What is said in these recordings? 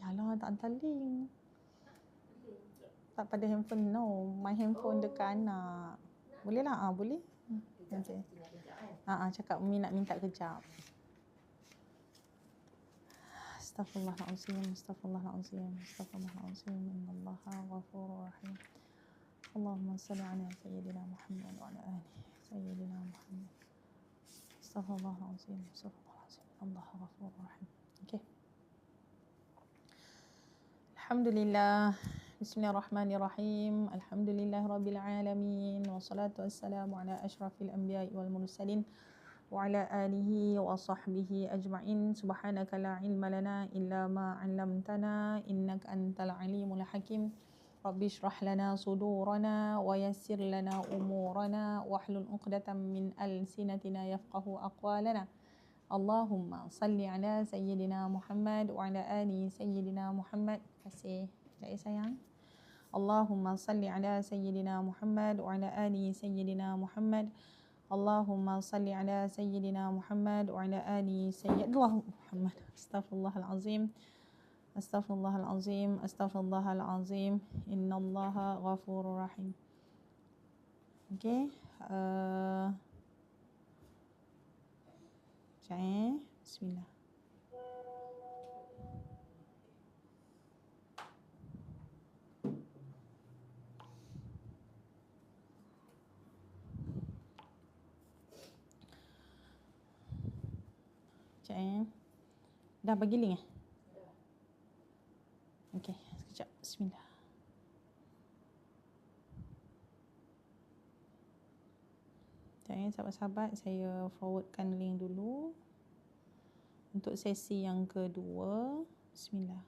payahlah tak hantar link. Tak pada handphone, no. My handphone dekat anak. Boleh lah? Boleh. Okay. Cakap Umi nak minta kejap. Astaghfirullahalazim, astaghfirullahalazim, astaghfirullahalazim. Innallaha ghafurur rahim. Allahumma salli ala sayyidina Muhammad wa ala ali sayyidina Muhammad. Astaghfirullahalazim, astaghfirullahalazim. Allahu ghafurur rahim. Okay. Alhamdulillah. Bismillahirrahmanirrahim. Alhamdulillahirabbil alamin. Wassalatu wassalamu ala asyrafil anbiya'i wal mursalin wa ala alihi wa sahbihi ajma'in. Subhanaka la ilma lana illa ma 'allamtana innaka antal alimul hakim. Rabbi shrah lana sudurana wa yassir lana umurana wahlul 'uqdatam min alsinatina yafqahu aqwalana. Allahumma salli ala sayyidina Muhammad wa ala ali sayyidina Muhammad. Terima kasih. Sekejap sayang. Allahumma salli ala sayyidina Muhammad wa ala ali sayyidina Muhammad. Allahumma salli ala sayyidina Muhammad wa ala ali sayyidina Muhammad. Astaghfirullahalazim. Astaghfirullahalazim. Astaghfirullahalazim. Innallaha ghafurur rahim. Okey. Bismillah. Dah bagi link Okey, sekejap. Bismillah. Sahabat-sahabat, saya forwardkan link dulu untuk sesi yang kedua. Bismillah.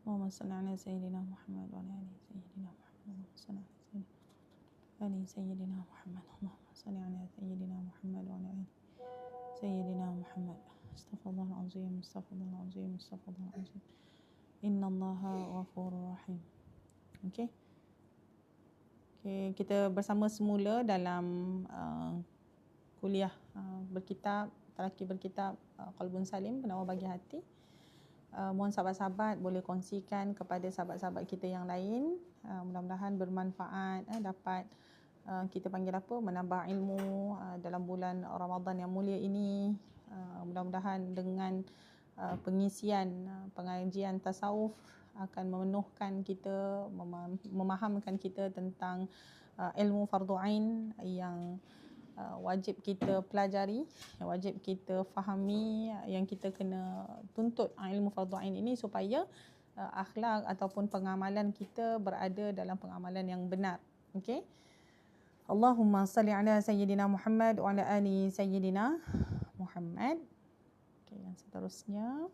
Allahumma salli ala sayyidina Muhammad wa ala ali sayyidina Muhammad. Allahumma salli ala sayyidina Muhammad. Allahumma salli ala sayyidina Muhammad wa ala ali sayyidina Muhammad. Astaghfirullahalazim, astaghfirullahalazim, astaghfirullahalazim. Innallaha ghafurur rahim. Okey. Okey, kita bersama semula dalam kuliah berkitab, talaqi berkitab Qalbun Salim, penawar bagi hati. Mohon sahabat-sahabat boleh kongsikan kepada sahabat-sahabat kita yang lain. Mudah-mudahan bermanfaat, dapat kita panggil apa, menambah ilmu dalam bulan Ramadan yang mulia ini. Mudah-mudahan dengan pengisian pengajian tasawuf akan memenuhkan kita, memahamkan kita tentang ilmu fardu ain yang wajib kita pelajari, wajib kita fahami, yang kita kena tuntut ilmu fardu ain ini supaya akhlak ataupun pengamalan kita berada dalam pengamalan yang benar. Okey. Allahumma salli ala sayyidina Muhammad wa ala ali sayyidina Muhammad. Okey, yang seterusnya.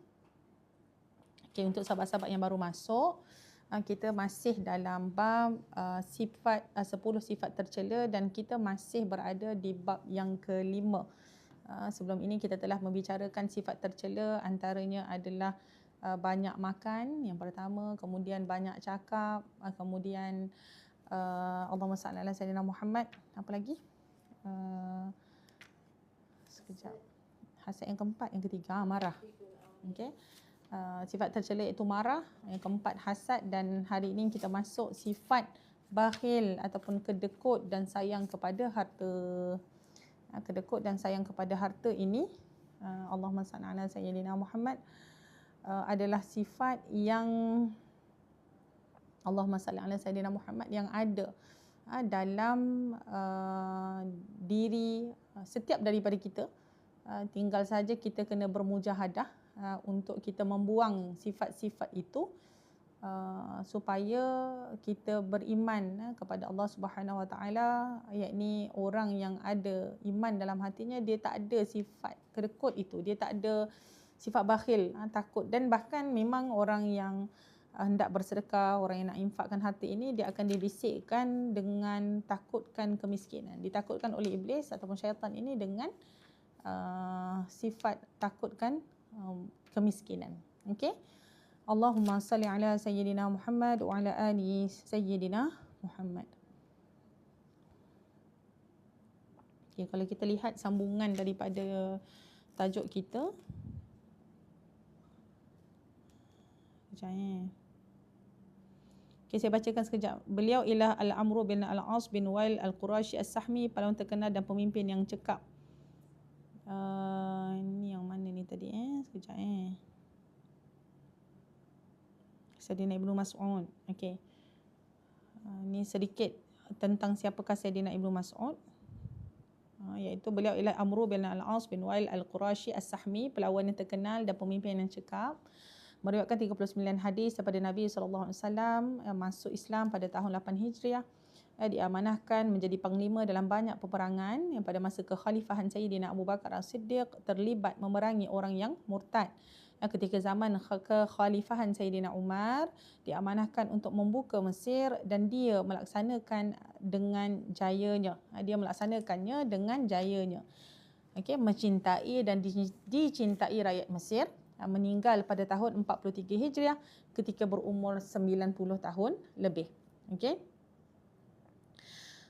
Okey, untuk sahabat-sahabat yang baru masuk, kita masih dalam bab 10 sifat tercela dan kita masih berada di bab yang kelima. Sebelum ini kita telah membicarakan sifat tercela, antaranya adalah banyak makan yang pertama, kemudian banyak cakap, kemudian Allahumma salli ala sayyidina Muhammad. Apa lagi? Sekejap. Hasad yang keempat, yang ketiga marah. Okey. Sifat tercela iaitu marah, yang keempat hasad, dan hari ini kita masuk sifat bakhil ataupun kedekut dan sayang kepada harta. Kedekut dan sayang kepada harta ini, Allahumma salli ala sayyidina Muhammad, adalah sifat yang Allahumma salli ala sayyidina Muhammad yang ada dalam diri setiap daripada kita. Tinggal saja kita kena bermujahadah untuk kita membuang sifat-sifat itu, supaya kita beriman kepada Allah Subhanahu Wa Taala, yakni orang yang ada iman dalam hatinya, dia tak ada sifat kedekut itu, dia tak ada sifat bakhil, takut, dan bahkan memang orang yang hendak bersedekah, orang yang nak infakkan harta ini, dia akan dibisikkan dengan takutkan kemiskinan, ditakutkan oleh iblis ataupun syaitan ini dengan sifat takutkan kemiskinan. Okey. Allahumma salli ala Sayyidina Muhammad wa ala ali Sayyidina Muhammad. Okay, kalau kita lihat sambungan daripada tajuk kita. Okay, saya bacakan sekejap. Beliau ialah Al-Amru bin Al-As bin Wail Al-Qurashi As-Sahmi, pahlawan terkenal dan pemimpin yang cekap. Ini yang mana ni tadi sekejap Sayyidina Ibnu Mas'ud. Okey. Ni sedikit tentang siapakah Sayyidina Ibnu Mas'ud. Iaitu beliau ialah Amru bin Al-As bin Wail Al-Qurashi As-Sahmi, pelawan yang terkenal dan pemimpin yang cekap. Meriwayatkan 39 hadis daripada Nabi SAW, masuk Islam pada tahun 8 Hijriah. Diamanahkan menjadi panglima dalam banyak peperangan yang pada masa kekhalifahan Sayyidina Abu Bakar As-Siddiq terlibat memerangi orang yang murtad. Ketika zaman kekhalifahan Sayyidina Umar, diamanahkan untuk membuka Mesir dan dia melaksanakan dengan jayanya. Dia melaksanakannya dengan jayanya. Okey, mencintai dan dicintai rakyat Mesir. Meninggal pada tahun 43 Hijriah ketika berumur 90 tahun lebih. Okey.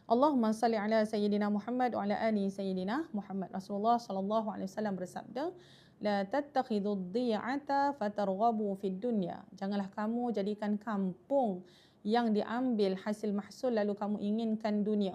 Allahumma salli ala Sayyidina Muhammad wa ala ali Sayyidina Muhammad. Rasulullah sallallahu alaihi wasallam bersabda, la tattakhidhu ad-dhi'ata fatarghabu fid dunya. Janganlah kamu jadikan kampung yang diambil hasil mahsul lalu kamu inginkan dunia.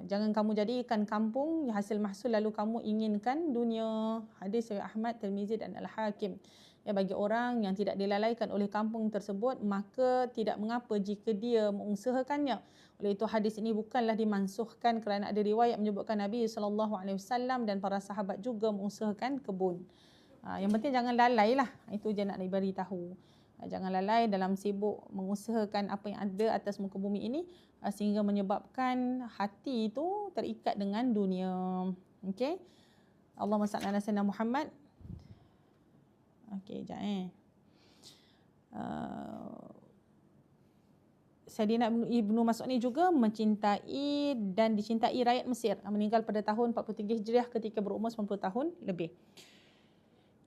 Jangan kamu jadikan kampung hasil mahsul lalu kamu inginkan dunia. Hadis riwayat Ahmad, Tirmizi dan Al-Hakim. Bagi orang yang tidak dilalaikan oleh kampung tersebut, maka tidak mengapa jika dia mengusahakannya. Oleh itu hadis ini bukanlah dimansuhkan kerana ada riwayat menyebutkan Nabi SAW dan para sahabat juga mengusahakan kebun. Yang penting jangan lalai lah. Itu je nak diberitahu. Jangan lalai dalam sibuk mengusahakan apa yang ada atas muka bumi ini sehingga menyebabkan hati itu terikat dengan dunia. Okey. Allahumma salli ala sayyidina Muhammad. Okey, jap Sayyidina Ibnu Mas'ud ni juga mencintai dan dicintai rakyat Mesir. Meninggal pada tahun 43 Hijriah ketika berumur 90 tahun lebih.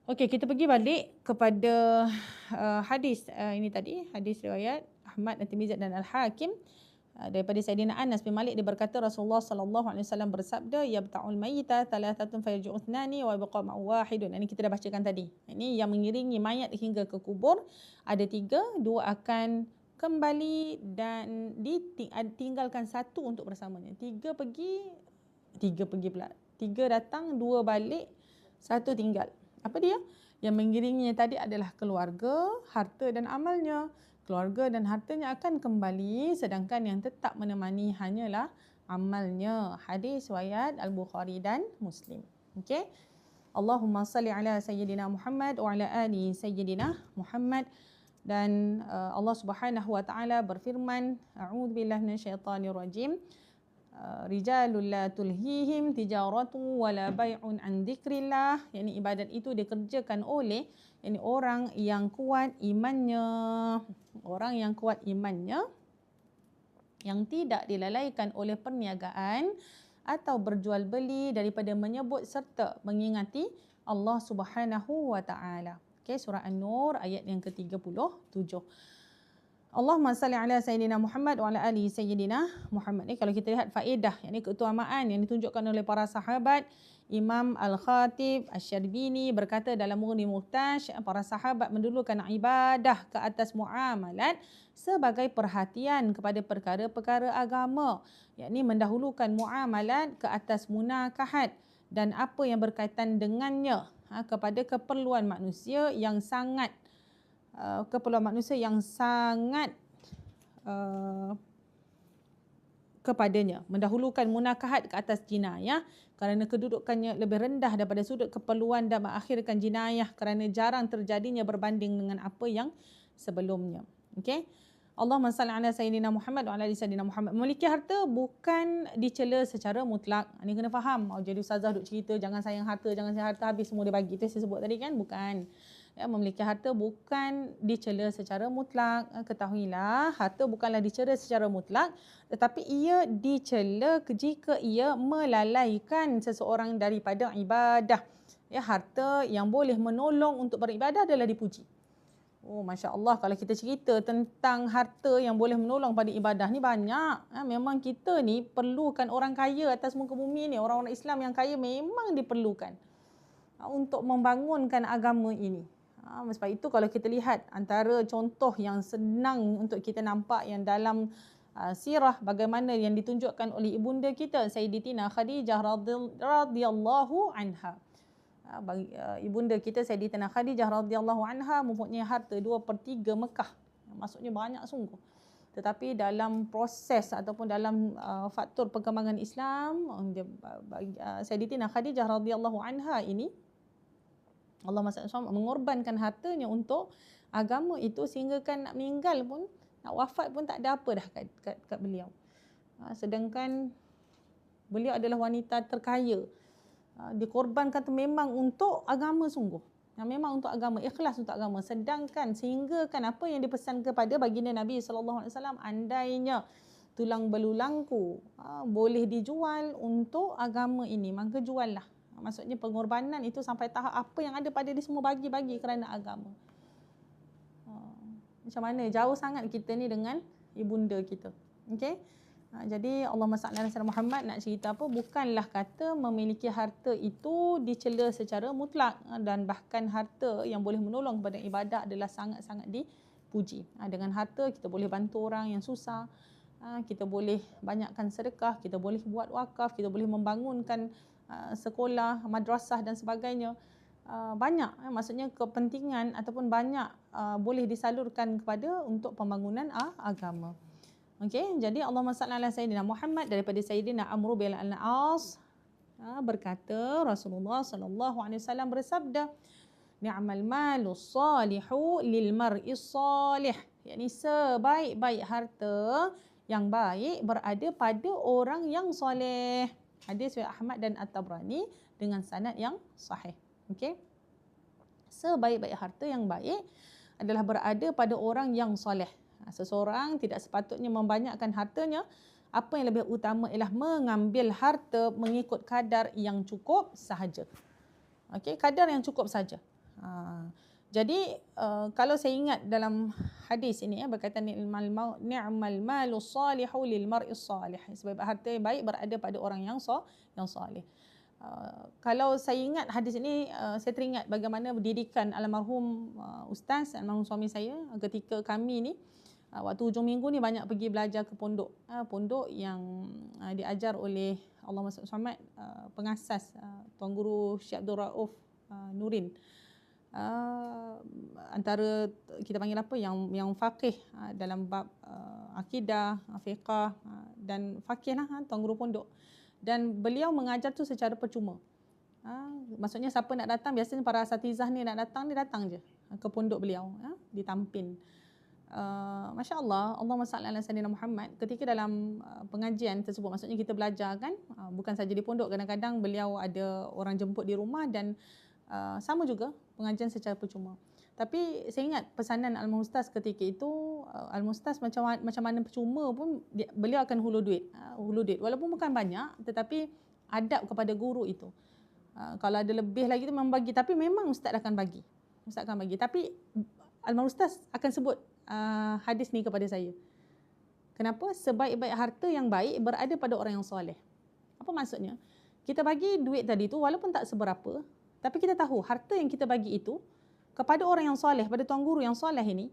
Okey, kita pergi balik kepada hadis ini tadi, hadis riwayat Ahmad, At-Tirmizi dan Al-Hakim daripada Sayyidina Anas bin Malik. Dia berkata Rasulullah sallallahu alaihi wasallam bersabda, yabta'ul mayyita thalathatun fayarji'u ithnani wa yabqa ma'u wahidun. Ini kita dah bacakan tadi. Ini yang mengiringi mayat hingga ke kubur ada 3, 2 akan kembali dan ditinggalkan 1 untuk bersamanya. 3 pergi pula. 3 datang, 2 balik, 1 tinggal. Apa dia? Yang mengiringinya tadi adalah keluarga, harta dan amalnya. Keluarga dan hartanya akan kembali, sedangkan yang tetap menemani hanyalah amalnya. Hadis riwayat Al-Bukhari dan Muslim. Okey. Allahumma salli ala Sayyidina Muhammad wa ala ali Sayyidina Muhammad. Dan Allah Subhanahu wa taala berfirman, a'udzubillahi minasyaitonirrajim. Rijalul la tulhihim tijaratu wala bai'un an dzikrillah. Yani ibadat itu dikerjakan oleh orang yang kuat imannya. Orang yang kuat imannya yang tidak dilalaikan oleh perniagaan atau berjual beli daripada menyebut serta mengingati Allah Subhanahu wa taala. Okey, surah An-Nur ayat yang ke-37. Allahumma salli ala Sayyidina Muhammad wa ala ali Sayyidina Muhammad. Ni kalau kita lihat faedah, yakni keutamaan yang ditunjukkan oleh para sahabat. Imam Al-Khatib Asy-Syarbini berkata dalam Mughni Muhtaj, para sahabat mendulukan ibadah ke atas muamalat sebagai perhatian kepada perkara-perkara agama, yakni mendahulukan muamalat ke atas munakahat dan apa yang berkaitan dengannya kepada keperluan manusia yang sangat kepadanya. Mendahulukan munakahat ke atas jinayah kerana kedudukannya lebih rendah daripada sudut keperluan dan mengakhirkan jinayah kerana jarang terjadinya berbanding dengan apa yang sebelumnya. Okey. Allahumma salli ala Sayyidina Muhammad wa ala ali Sayyidina Muhammad. Memiliki harta bukan dicela secara mutlak. Ini kena faham. Jadi ustazah duk cerita jangan sayang harta, jangan sayang harta, habis semua dia bagi. Itu saya sebut tadi kan? Bukan. Memiliki harta bukan dicela secara mutlak. Ketahuilah, harta bukanlah dicela secara mutlak, tetapi ia dicela jika ia melalaikan seseorang daripada ibadah. Harta yang boleh menolong untuk beribadah adalah dipuji. Oh, Masya Allah, kalau kita cerita tentang harta yang boleh menolong pada ibadah ni banyak. Memang kita ni perlukan orang kaya atas muka bumi ni. Orang-orang Islam yang kaya memang diperlukan untuk membangunkan agama ini. Sebab itu kalau kita lihat antara contoh yang senang untuk kita nampak yang dalam sirah bagaimana yang ditunjukkan oleh ibunda kita Sayyidatina Khadijah radhiyallahu anha. Ibunda kita Sayyidatina Khadijah radhiyallahu anha mempunyai harta 2/3 Mekah. Maksudnya banyak sungguh. Tetapi dalam proses ataupun dalam faktor perkembangan Islam, Sayyidatina Khadijah radhiyallahu anha ini Allah SWT mengorbankan hartanya untuk agama itu sehingga kan nak meninggal pun, nak wafat pun tak ada apa dah kat beliau. Sedangkan beliau adalah wanita terkaya. Dikorbankan tu memang untuk agama sungguh. Memang untuk agama, ikhlas untuk agama. Sedangkan sehingga kan apa yang dipesan kepada baginda Nabi SAW, andainya tulang belulangku boleh dijual untuk agama ini, maka juallah. Maksudnya pengorbanan itu sampai tahap apa yang ada pada dia semua bagi kerana agama. Macam mana jauh sangat kita ni dengan ibunda kita. Okey. Jadi Allahumma salli ala sayyidina Muhammad nak cerita apa, bukanlah kata memiliki harta itu dicela secara mutlak, dan bahkan harta yang boleh menolong kepada ibadah adalah sangat-sangat dipuji. Dengan harta kita boleh bantu orang yang susah, kita boleh banyakkan sedekah, kita boleh buat wakaf, kita boleh membangunkan sekolah, madrasah dan sebagainya. Banyak, maksudnya kepentingan ataupun banyak boleh disalurkan kepada untuk pembangunan agama. Okey, jadi Allahumma salli ala sayyidina Muhammad daripada Sayyidina Amr bin al-As berkata Rasulullah sallallahu alaihi wasallam bersabda, ni'mal malus salihu lil mar'is salih. Yakni sebaik-baik harta yang baik berada pada orang yang soleh. Hadis riwayat Ahmad dan At-Tabrani dengan sanad yang sahih. Okey. Sebaik-baik harta yang baik adalah berada pada orang yang soleh. Seseorang tidak sepatutnya membanyakkan hartanya. Apa yang lebih utama ialah mengambil harta mengikut kadar yang cukup sahaja. Okey, kadar yang cukup saja. Jadi kalau saya ingat dalam hadis ini berkaitan ni'mal malus salihu lil mar'is salih. Sebab harta yang baik berada pada orang yang salih. Kalau saya ingat hadis ini, saya teringat bagaimana didikan almarhum ustaz, almarhum suami saya ketika kami ni waktu hujung minggu ni banyak pergi belajar ke pondok. Pondok yang diajar oleh Allahumma salli Muhammad, pengasas Tuan Guru Syekh Abdul Rauf Nurin. Antara kita panggil apa yang faqih dalam bab akidah, fiqah dan faqih lah, Tuan Guru pondok. Dan beliau mengajar tu secara percuma. Maksudnya siapa nak datang, biasanya para asatizah ni nak datang, dia datang je ke pondok beliau, ditampin. Masya Allah, Allahumma salli ala sayyidina Muhammad. Ketika dalam pengajian tersebut, maksudnya kita belajar kan, bukan saja di pondok, kadang-kadang beliau ada orang jemput di rumah dan sama juga pengajian secara percuma. Tapi saya ingat pesanan Al-Mahmud Ustaz ketika itu, Al-Mahmud Ustaz macam mana percuma pun beliau akan hulu duit. Walaupun bukan banyak, tetapi adab kepada guru itu. Kalau ada lebih lagi tu memang bagi, tapi memang Ustaz akan bagi. Tapi Al-Mahmud Ustaz akan sebut hadis ni kepada saya. Kenapa? Sebaik-baik harta yang baik berada pada orang yang soleh. Apa maksudnya? Kita bagi duit tadi tu walaupun tak seberapa, tapi kita tahu harta yang kita bagi itu kepada orang yang soleh, pada tuan guru yang soleh ini,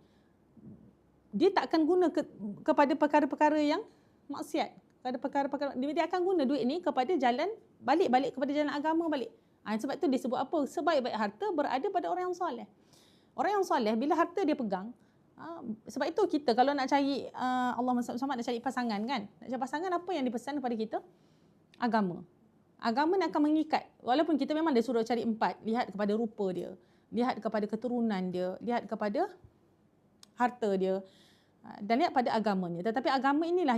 dia tak akan guna kepada perkara-perkara yang maksiat. Kepada perkara-perkara, dia akan guna duit ni kepada jalan, balik kepada jalan agama balik. Sebab tu disebut apa? Sebaik-baik harta berada pada orang yang soleh. Orang yang soleh, bila harta dia pegang, sebab itu kita kalau nak cari Allahumma salli nak cari pasangan kan, nak cari pasangan, apa yang dipesan kepada kita? Agama nak akan mengikat. Walaupun kita memang dia suruh cari 4, lihat kepada rupa dia, lihat kepada keturunan dia, lihat kepada harta dia, dan lihat pada agamanya. Tetapi agama inilah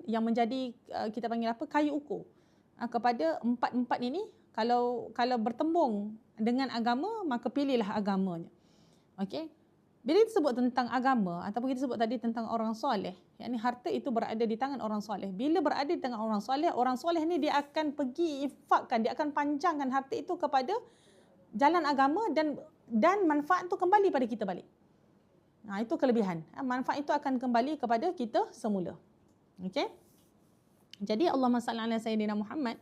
yang menjadi kita panggil apa, kayu ukur kepada 4 ini. Kalau bertembung dengan agama, maka pilihlah agamanya. Okey. Bila kita sebut tentang agama ataupun kita sebut tadi tentang orang soleh, yakni harta itu berada di tangan orang soleh. Bila berada di tangan orang soleh ni dia akan pergi infakkan, dia akan panjangkan harta itu kepada jalan agama dan manfaat tu kembali pada kita balik. Itu kelebihan. Manfaat itu akan kembali kepada kita semula. Okey. Jadi Allahumma salli ala sayyidina Muhammad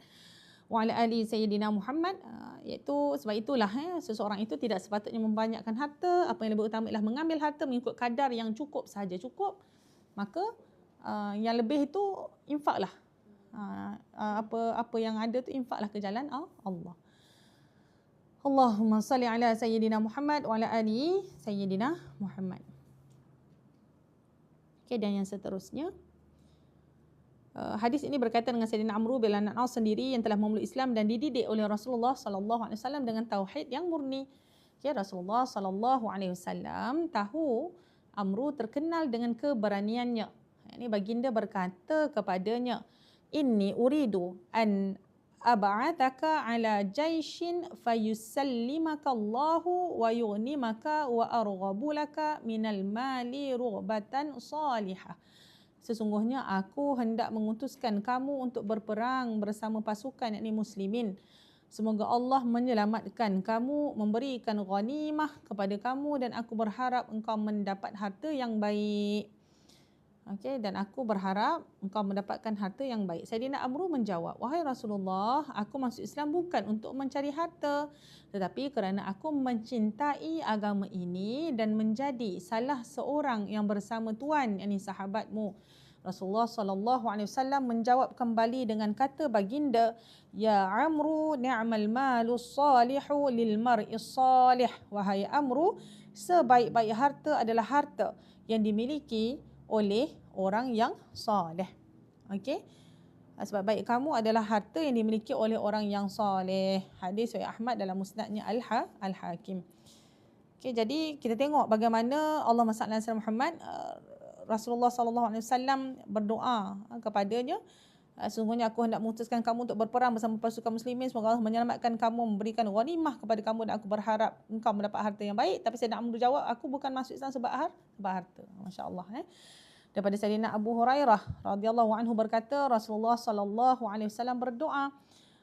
wa ala ali sayyidina Muhammad, iaitu sebab itulah seseorang itu tidak sepatutnya membanyakkan harta. Apa yang lebih utama ialah mengambil harta mengikut kadar yang cukup sahaja cukup. Maka yang lebih itu infaklah. Apa yang ada tu infaklah ke jalan Allah. Allahumma salli ala sayyidina Muhammad wa ala ali sayyidina Muhammad. Okey, dan yang seterusnya, hadis ini berkaitan dengan Sayyidina Amru bin Al-As sendiri yang telah memeluk Islam dan dididik oleh Rasulullah sallallahu alaihi wasallam dengan tauhid yang murni. Okay, Rasulullah sallallahu alaihi wasallam tahu Amru terkenal dengan keberaniannya. Ini baginda berkata kepadanya, "Inni uridu an ab'athaka ala jaishin fayusallimaka Allahu wa yughnimaka wa arghabu laka minal mali rughbatan salihah." Sesungguhnya aku hendak mengutuskan kamu untuk berperang bersama pasukan yakni muslimin. Semoga Allah menyelamatkan kamu, memberikan ghanimah kepada kamu dan aku berharap engkau mendapat harta yang baik. Okey, dan aku berharap engkau mendapatkan harta yang baik. Sayyidina Amru menjawab, "Wahai Rasulullah, aku masuk Islam bukan untuk mencari harta, tetapi kerana aku mencintai agama ini dan menjadi salah seorang yang bersama tuan, yakni sahabatmu." Rasulullah sallallahu alaihi wasallam menjawab kembali dengan kata baginda, "Ya Amru, ni'mal malus salihu lil mar'is salih." Wahai Amru, sebaik-baik harta adalah harta yang dimiliki oleh orang yang soleh. Okey. Sebab baik kamu adalah harta yang dimiliki oleh orang yang soleh. Hadis Sahih Ahmad dalam musnadnya Al-Hakim. Okey, jadi kita tengok bagaimana Allahumma salli ala Muhammad, Rasulullah sallallahu alaihi wasallam berdoa kepadanya, "Sesungguhnya aku hendak mengutuskan kamu untuk berperang bersama pasukan muslimin. Semoga Allah menyelamatkan kamu, memberikan ghanimah kepada kamu dan aku berharap engkau mendapat harta yang baik." Tapi Sayyidina Amr jawab, "Aku bukan masuk Islam sebab harta." Masya-Allah. Daripada Sayyidina Abu Hurairah radhiyallahu anhu berkata, Rasulullah sallallahu alaihi wasallam berdoa,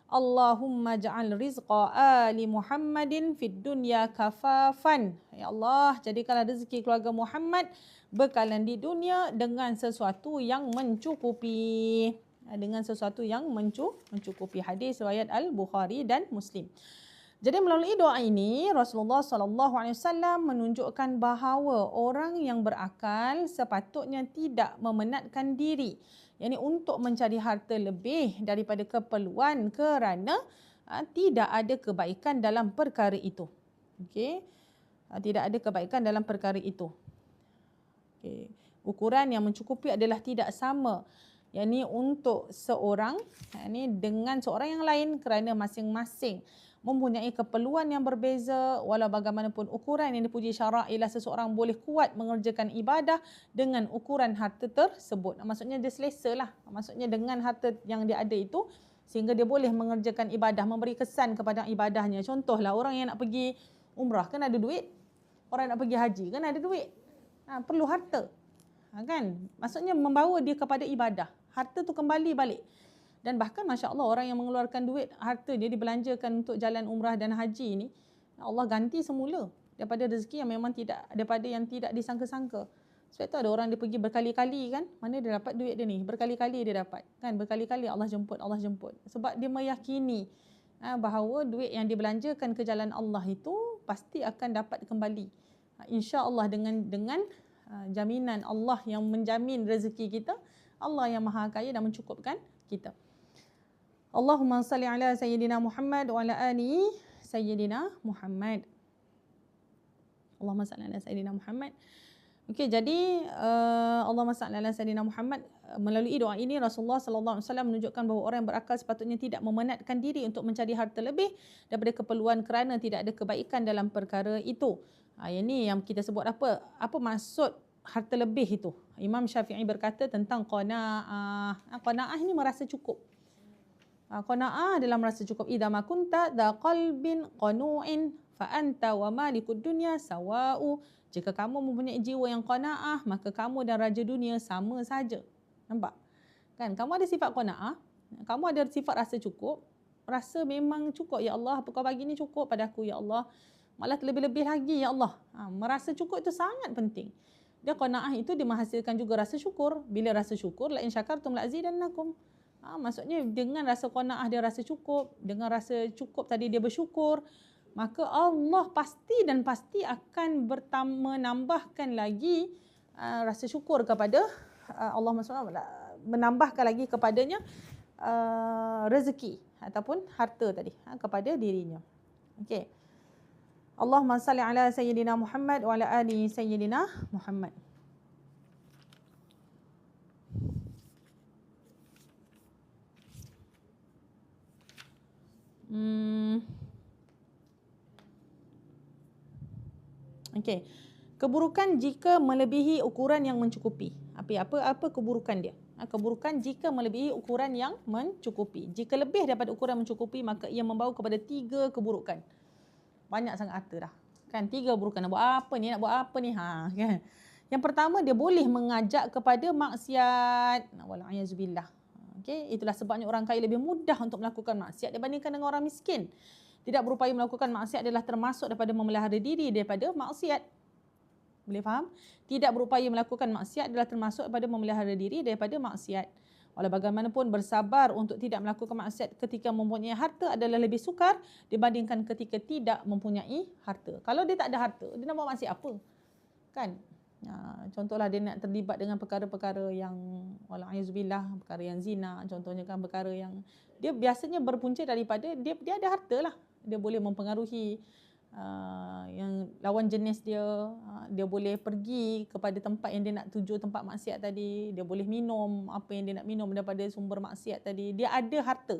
"Allahumma ja'al rizqa ali Muhammadin fid dunya kafafan." Ya Allah, jadikanlah rezeki keluarga Muhammad bekalan di dunia dengan sesuatu yang mencukupi. Dengan sesuatu yang mencukupi. Hadis riwayat Al-Bukhari dan Muslim. Jadi melalui doa ini Rasulullah sallallahu alaihi wasallam menunjukkan bahawa orang yang berakal sepatutnya tidak memenatkan diri, yakni untuk mencari harta lebih daripada keperluan kerana tidak ada kebaikan dalam perkara itu. Okey. Tidak ada kebaikan dalam perkara itu. Okey. Ukuran yang mencukupi adalah tidak sama, yakni untuk seorang yakni dengan seorang yang lain kerana masing-masing mempunyai keperluan yang berbeza. Walau bagaimanapun ukuran yang dipuji syarak ialah seseorang boleh kuat mengerjakan ibadah dengan ukuran harta tersebut. Maksudnya dia selesa lah. Maksudnya dengan harta yang dia ada itu sehingga dia boleh mengerjakan ibadah, memberi kesan kepada ibadahnya. Contohlah orang yang nak pergi umrah kan ada duit. Orang nak pergi haji kan ada duit. Perlu harta. Kan? Maksudnya membawa dia kepada ibadah. Harta tu kembali balik. Dan bahkan Masya Allah orang yang mengeluarkan duit, harta dia dibelanjakan untuk jalan umrah dan haji ni, Allah ganti semula daripada rezeki yang memang daripada yang tidak disangka-sangka. Sebab tu ada orang dia pergi berkali-kali kan, mana dia dapat duit dia ni, berkali-kali dia dapat. Kan berkali-kali Allah jemput. Sebab dia meyakini bahawa duit yang dibelanjakan ke jalan Allah itu pasti akan dapat kembali. Insya-Allah dengan jaminan Allah yang menjamin rezeki kita, Allah yang Maha Kaya dan mencukupkan kita. Allahumma salli ala sayyidina Muhammad wa ala ali sayyidina Muhammad. Allahumma salli ala sayyidina Muhammad. Okey, jadi Allahumma salli ala sayyidina Muhammad, melalui doa ini Rasulullah sallallahu alaihi wasallam menunjukkan bahawa orang yang berakal sepatutnya tidak memenatkan diri untuk mencari harta lebih daripada keperluan kerana tidak ada kebaikan dalam perkara itu. Ini yang kita sebut apa maksud harta lebih itu. Imam Syafi'i berkata tentang qanaah. Qanaah ini merasa cukup. Qanaah adalah merasa cukup. Idza ma kunta dza qalbin qanu'in fa anta wa malikud dunya sawa'u. Jika kamu mempunyai jiwa yang qanaah, maka kamu dan raja dunia sama saja. Nampak? Kan kamu ada sifat qanaah, kamu ada sifat rasa cukup, rasa memang cukup ya Allah, apa kau bagi ni cukup pada aku ya Allah. malah terlebih-lebih lagi, ya Allah. Merasa cukup itu sangat penting. Dia qanaah itu dia menghasilkan juga rasa syukur. Bila rasa syukur, la in syakartum la azidannakum. Maksudnya dengan rasa qanaah dia rasa cukup, dengan rasa cukup tadi dia bersyukur, maka Allah pasti dan pasti akan menambahkan lagi rasa syukur kepada Allah SWT, menambahkan lagi kepadanya rezeki ataupun harta tadi kepada dirinya. Okey. Allahumma salli ala sayyidina Muhammad wa ala ali sayyidina Muhammad. Okey. Keburukan jika melebihi ukuran yang mencukupi. Apa keburukan dia? Keburukan jika melebihi ukuran yang mencukupi. Jika lebih daripada ukuran mencukupi, maka ia membawa kepada 3 keburukan. Banyak sangat harta dah. Kan 3 keburukan. Nak buat apa ni? Kan? Yang pertama, dia boleh mengajak kepada maksiat. Wal'ayazubillah. Okey, itulah sebabnya orang kaya lebih mudah untuk melakukan maksiat dibandingkan dengan orang miskin. Tidak berupaya melakukan maksiat adalah termasuk daripada memelihara diri daripada maksiat. Boleh faham? Tidak berupaya melakukan maksiat adalah termasuk daripada memelihara diri daripada maksiat. Walau bagaimanapun bersabar untuk tidak melakukan maksiat ketika mempunyai harta adalah lebih sukar dibandingkan ketika tidak mempunyai harta. Kalau dia tak ada harta, dia nak buat maksiat apa? Kan? Contohlah dia nak terlibat dengan perkara-perkara yang wala'azubillah, perkara yang zina, contohnya kan perkara yang dia biasanya berpunca daripada dia ada harta lah. Dia boleh mempengaruhi yang lawan jenis dia, dia boleh pergi kepada tempat yang dia nak tuju, tempat maksiat tadi, dia boleh minum apa yang dia nak minum daripada sumber maksiat tadi. Dia ada harta,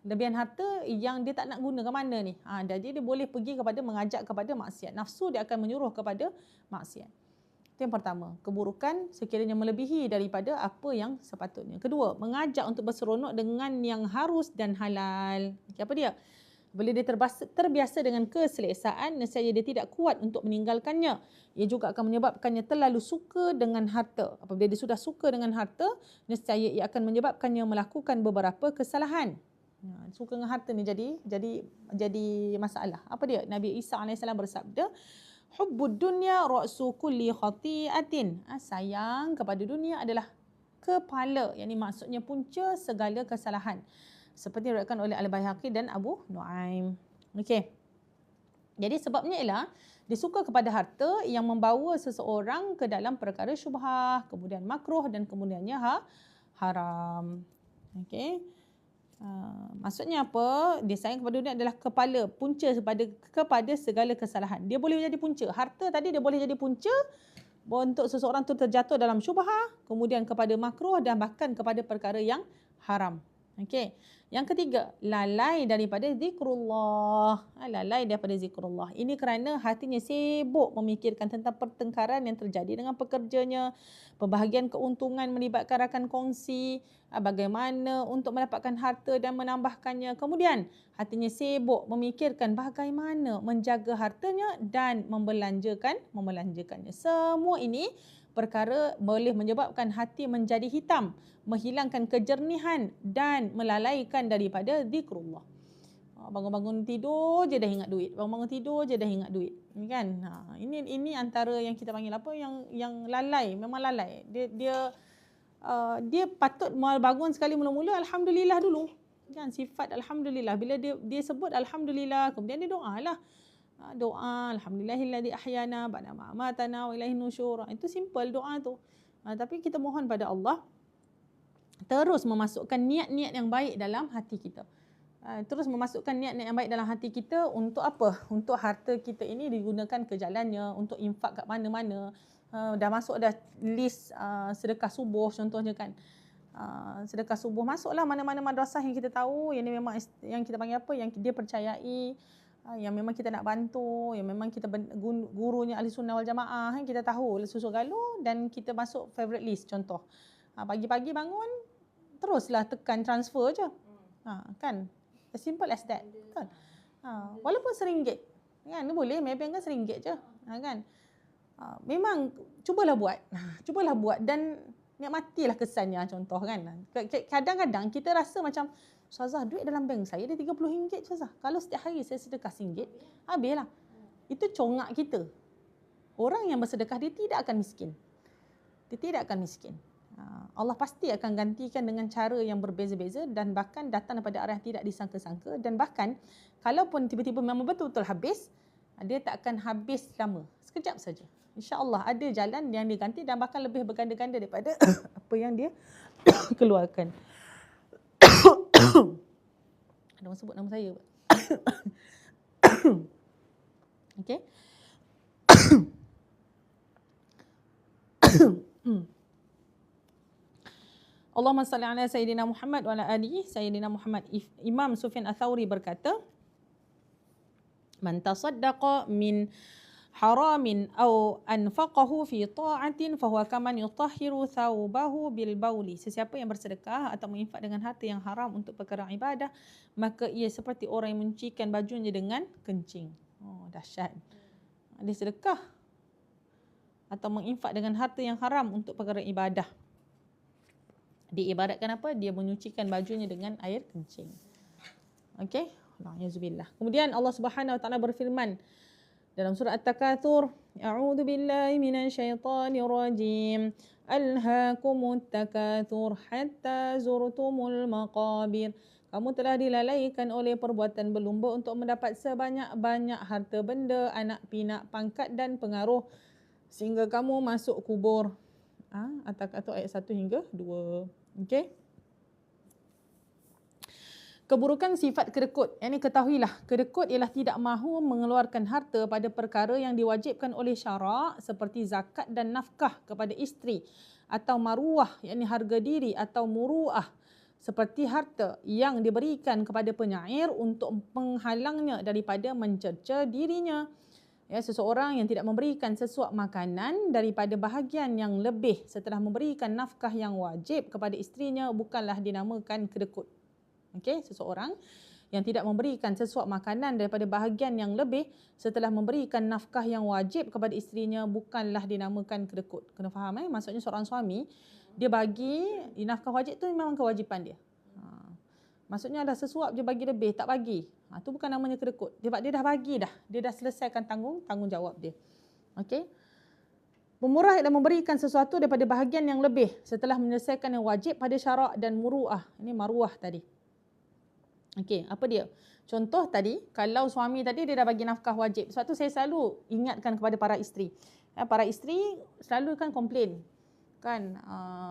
lebihan harta yang dia tak nak guna ke mana ni. Jadi dia boleh pergi kepada mengajak kepada maksiat. Nafsu dia akan menyuruh kepada maksiat. Itu yang pertama, keburukan sekiranya melebihi daripada apa yang sepatutnya. Kedua, mengajak untuk berseronok dengan yang harus dan halal. Apa dia? Bila dia terbiasa dengan keselesaan, nescaya dia tidak kuat untuk meninggalkannya. Ia juga akan menyebabkannya terlalu suka dengan harta. Apabila dia sudah suka dengan harta, nescaya ia akan menyebabkannya melakukan beberapa kesalahan. Suka dengan harta ni jadi masalah. Apa dia? Nabi Isa AS bersabda, hubbud dunya ra'su kulli khati'atin. Sayang kepada dunia adalah kepala, yakni maksudnya punca segala kesalahan. Seperti diriwayatkan oleh Al-Baihaqi dan Abu Nuaim. Okey. Jadi sebabnya ialah dia suka kepada harta yang membawa seseorang ke dalam perkara syubhah, kemudian makruh dan kemudiannya haram. Okey. Maksudnya apa? Dia sayang kepada dunia adalah kepala, punca kepada segala kesalahan. Dia boleh jadi punca. Harta tadi dia boleh jadi punca untuk seseorang tu terjatuh dalam syubhah, kemudian kepada makruh dan bahkan kepada perkara yang haram. Okey. Yang ketiga, lalai daripada zikrullah. Lalai daripada zikrullah. Ini kerana hatinya sibuk memikirkan tentang pertengkaran yang terjadi dengan pekerjanya, pembahagian keuntungan melibatkan rakan kongsi, bagaimana untuk mendapatkan harta dan menambahkannya. Kemudian, hatinya sibuk memikirkan bagaimana menjaga hartanya dan membelanjakannya. Semua ini perkara boleh menyebabkan hati menjadi hitam, menghilangkan kejernihan dan melalaikan daripada zikrullah. Bangun-bangun tidur je dah ingat duit. Bangun-bangun tidur je dah ingat duit. Kan? Ini antara yang kita panggil apa, yang lalai, memang lalai. Dia patut bangun sekali mula-mula alhamdulillah dulu. Kan, sifat alhamdulillah. Bila dia sebut alhamdulillah, kemudian dia doalah. Doa alhamdulillahilladzi ahyana ba'da ma amatana wa ilaihin nusyur. Itu simple doa tu. Tapi kita mohon pada Allah terus memasukkan niat-niat yang baik dalam hati kita. Terus memasukkan niat-niat yang baik dalam hati kita untuk apa? Untuk harta kita ini digunakan ke jalannya, untuk infak kat mana-mana. Dah masuk dah list sedekah subuh contohnya kan. Sedekah subuh masuklah mana-mana madrasah yang kita tahu, yang memang yang kita panggil apa, yang dia percayai, yang memang kita nak bantu, yang memang kita gurunya ahli sunnah wal jamaah, kita tahu susu galuh dan kita masuk favourite list contoh. Pagi-pagi bangun teruslah tekan transfer je. Kan? As simple as that. Kan? Walaupun RM1 kan, boleh maybe kan RM1 je. Kan? Memang cubalah buat dan nikmatilah kesannya contoh kan. Kadang-kadang kita rasa macam Ustazah, duit dalam bank saya ada RM30 Ustazah. Kalau setiap hari saya sedekah RM1, habislah. itu congak kita. Orang yang bersedekah dia tidak akan miskin. Dia tidak akan miskin. Allah pasti akan gantikan dengan cara yang berbeza-beza dan bahkan datang daripada arah yang tidak disangka-sangka, dan bahkan kalaupun tiba-tiba memang betul-betul habis, dia tak akan habis lama. Sekejap saja. InsyaAllah ada jalan yang diganti dan bahkan lebih berganda-ganda daripada apa yang dia keluarkan. Ada orang sebut nama saya. Okey. Allahumma salli ala Sayyidina Muhammad wa ala alihi Sayyidina Muhammad. Imam Sufyan Ats-Tsauri berkata, man tasaddaqa min haramin aw anfaqahu fi ta'atin fahuwa kaman yutahhiru thawbahu bil bauli. Sesiapa yang bersedekah atau menginfak dengan harta yang haram untuk perkara ibadah, maka ia seperti orang yang mencucikan bajunya dengan kencing. Oh, dahsyat. Dia sedekah atau menginfak dengan harta yang haram untuk perkara ibadah. Diibaratkan apa? Dia menyucikan bajunya dengan air kencing. Okey? Alhamdulillah. Kemudian Allah Subhanahu wa taala berfirman dalam surah At-Takatsur, a'udzu billahi minasyaitonir rajim. Alhaakumut takatsur hatta zurtumul maqabir. Kamu telah dilalaikan oleh perbuatan berlumba untuk mendapat sebanyak-banyak harta benda, anak pinak, pangkat dan pengaruh sehingga kamu masuk kubur. At-Takatsur ayat 1 hingga 2. Okey. Keburukan sifat kedekut. Yang ini ketahuilah, kedekut ialah tidak mahu mengeluarkan harta pada perkara yang diwajibkan oleh syarak seperti zakat dan nafkah kepada isteri, atau maruah yakni harga diri, atau muruah seperti harta yang diberikan kepada penyair untuk menghalangnya daripada mencerca dirinya. Ya, seseorang yang tidak memberikan sesuap makanan daripada bahagian yang lebih setelah memberikan nafkah yang wajib kepada isterinya bukanlah dinamakan kedekut. Okey, seseorang yang tidak memberikan sesuap makanan daripada bahagian yang lebih setelah memberikan nafkah yang wajib kepada isterinya bukanlah dinamakan kedekut. Kena faham maksudnya seorang suami dia bagi nafkah wajib tu memang kewajipan dia. Maksudnya ada sesuap dia bagi lebih, tak bagi. Tu bukan namanya kedekut. Dia dah bagi dah. Dia dah selesaikan tanggungjawab dia. Okey. Pemurah ialah memberikan sesuatu daripada bahagian yang lebih setelah menyelesaikan yang wajib pada syarak dan muruah. Ini maruah tadi. Okey, apa dia? Contoh tadi, kalau suami tadi dia dah bagi nafkah wajib. Sebab tu saya selalu ingatkan kepada para isteri. Para isteri selalu kan komplain. Kan,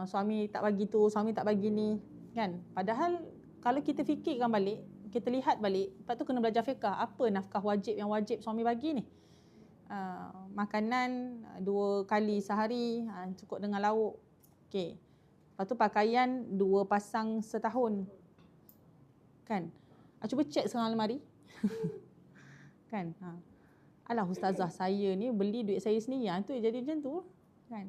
suami tak bagi tu, suami tak bagi ni. Kan? Padahal kalau kita fikirkan balik, kita lihat balik, lepas tu kena belajar fiqah. Apa nafkah wajib yang wajib suami bagi ni? Makanan 2 kali sehari, cukup dengan lauk. Okey. Lepas tu pakaian 2 pasang setahun. Kan? Cuba cek sekarang almari. Kan? Alah ustazah, saya ni beli duit saya sendiri. Tu jadi macam tu. Kan?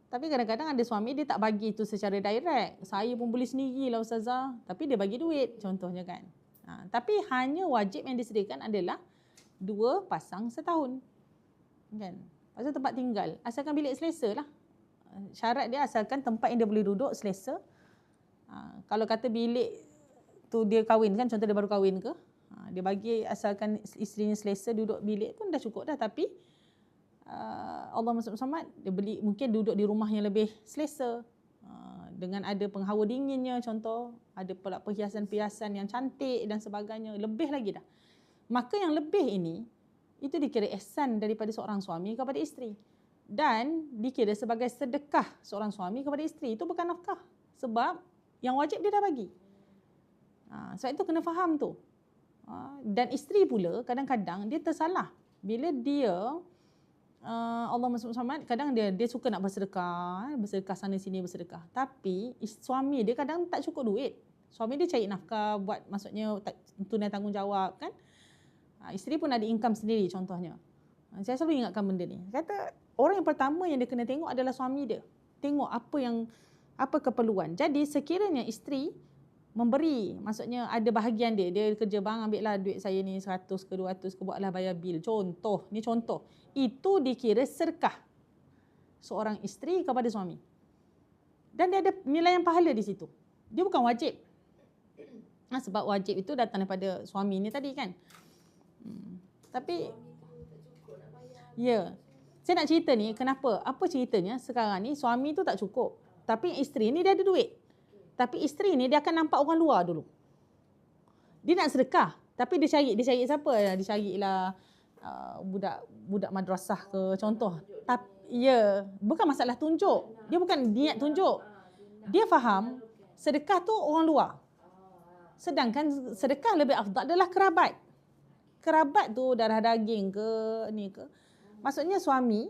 Tapi kadang-kadang ada suami dia tak bagi tu secara direct. Saya pun beli sendirilah ustazah. Tapi dia bagi duit contohnya kan. Tapi hanya wajib yang disediakan adalah 2 pasang setahun. Kan? Lepas tu tempat tinggal. Asalkan bilik selesa lah. Syarat dia asalkan tempat yang dia boleh duduk selesa. Kalau kata bilik tu dia kahwin kan, contoh dia baru kahwin ke, dia bagi asalkan isterinya selesa duduk bilik pun dah cukup dah. Tapi Allah Muhammad dia beli mungkin duduk di rumah yang lebih selesa, dengan ada penghawa dinginnya, contoh ada pula perhiasan-perhiasan yang cantik dan sebagainya, lebih lagi dah. Maka yang lebih ini itu dikira ihsan daripada seorang suami kepada isteri dan dikira sebagai sedekah seorang suami kepada isteri. Itu bukan nafkah, sebab yang wajib dia dah bagi. Sebab itu kena faham tu. Dan isteri pula kadang-kadang dia tersalah bila dia Allah Muhammad kadang dia suka nak bersedekah sana sini bersedekah. Tapi suami dia kadang tak cukup duit. Suami dia cari nafkah buat, maksudnya tunai tanggungjawab kan. Isteri pun ada income sendiri contohnya. Saya selalu ingatkan benda ni. Kata orang yang pertama yang dia kena tengok adalah suami dia. Tengok apa keperluan. Jadi sekiranya isteri memberi, maksudnya ada bahagian dia kerja, bang ambillah duit saya ni 100 ke 200 ke, buatlah bayar bil. Ni contoh. Itu dikira sedekah seorang isteri kepada suami. Dan dia ada nilai yang pahala di situ. Dia bukan wajib. Sebab wajib itu datang daripada suami ni tadi kan. Tapi ya, saya nak cerita ni kenapa? Apa ceritanya sekarang ni suami tu tak cukup. Tapi isteri ni dia ada duit. Tapi isteri ni dia akan nampak orang luar dulu. Dia nak sedekah. Tapi dia cari siapa? Dia carilah budak madrasah ke contoh. Tapi ya, bukan masalah tunjuk. Dia bukan niat tunjuk. Dia faham sedekah tu orang luar. Sedangkan sedekah lebih afdal adalah kerabat. Kerabat tu darah daging ke ni ke. Maksudnya suami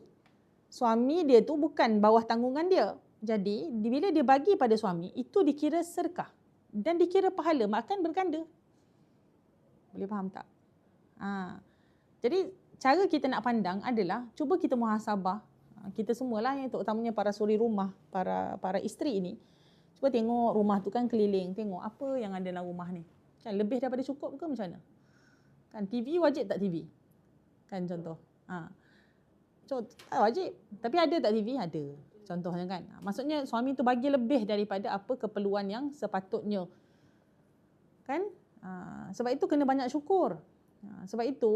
dia tu bukan bawah tanggungan dia. Jadi bila dia bagi pada suami, itu dikira sedekah. Dan dikira pahala, makan berganda. Boleh faham tak? Jadi cara kita nak pandang adalah cuba kita muhasabah. Kita semualah yang terutamanya para suri rumah, para isteri ini. Cuba tengok rumah tu kan keliling, tengok apa yang ada dalam rumah ni. Kan lebih daripada cukup ke macam mana? Kan TV wajib tak TV? Kan contoh. Tak wajib, tapi ada tak TV? Ada. Contohnya kan. Maksudnya suami tu bagi lebih daripada apa keperluan yang sepatutnya. Kan? Sebab itu kena banyak syukur. Sebab itu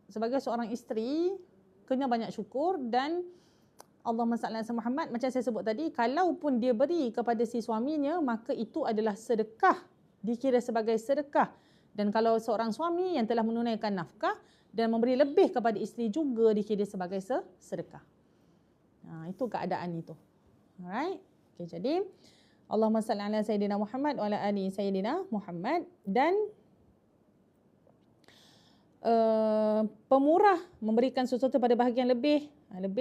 sebagai seorang isteri kena banyak syukur. Dan Allahumma salli ala Muhammad, macam saya sebut tadi, kalaupun dia beri kepada si suaminya, maka itu adalah sedekah, dikira sebagai sedekah. Dan kalau seorang suami yang telah menunaikan nafkah dan memberi lebih kepada isteri juga dikira sebagai sedekah. Itu keadaan itu. Alright. Okay, jadi Allahumma salli ala Sayyidina Muhammad wa ala ali Sayyidina Muhammad. Dan pemurah memberikan sesuatu pada bahagian lebih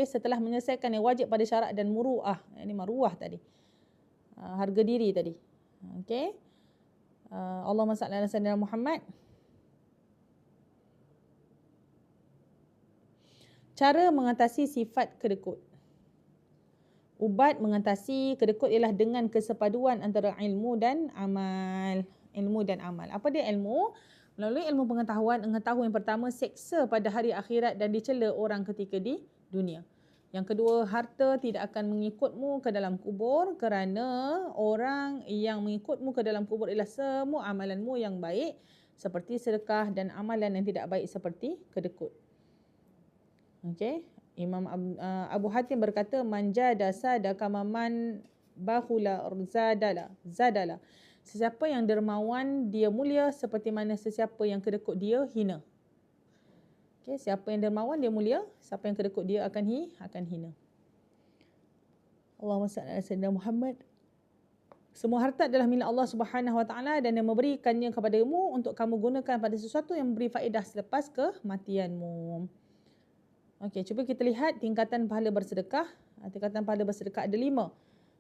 setelah menyelesaikan yang wajib pada syarat dan muruah. Ini maruah tadi. Harga diri tadi. Okey. Allahumma salli ala Sayyidina Muhammad. Cara mengatasi sifat kedekut. Ubat mengatasi kedekut ialah dengan kesepaduan antara ilmu dan amal. Ilmu dan amal. Apa dia ilmu? Melalui ilmu pengetahuan yang pertama seksa pada hari akhirat dan dicela orang ketika di dunia. Yang kedua, harta tidak akan mengikutmu ke dalam kubur kerana orang yang mengikutmu ke dalam kubur ialah semua amalanmu yang baik seperti sedekah dan amalan yang tidak baik seperti kedekut. Okey, Imam Abu Hatim berkata manja dasada kamaman bahula zadala. Sesiapa yang dermawan dia mulia seperti mana sesiapa yang kedekut dia hina. Okey, siapa yang dermawan dia mulia, siapa yang kedekut dia akan hina. Allahumma salli ala sayyidina Muhammad. Semua harta adalah milik Allah Subhanahu Wa Taala dan yang memberikannya kepadamu untuk kamu gunakan pada sesuatu yang memberi faedah selepas kematianmu. Okey, cuba kita lihat tingkatan pahala bersedekah. Tingkatan pahala bersedekah ada 5.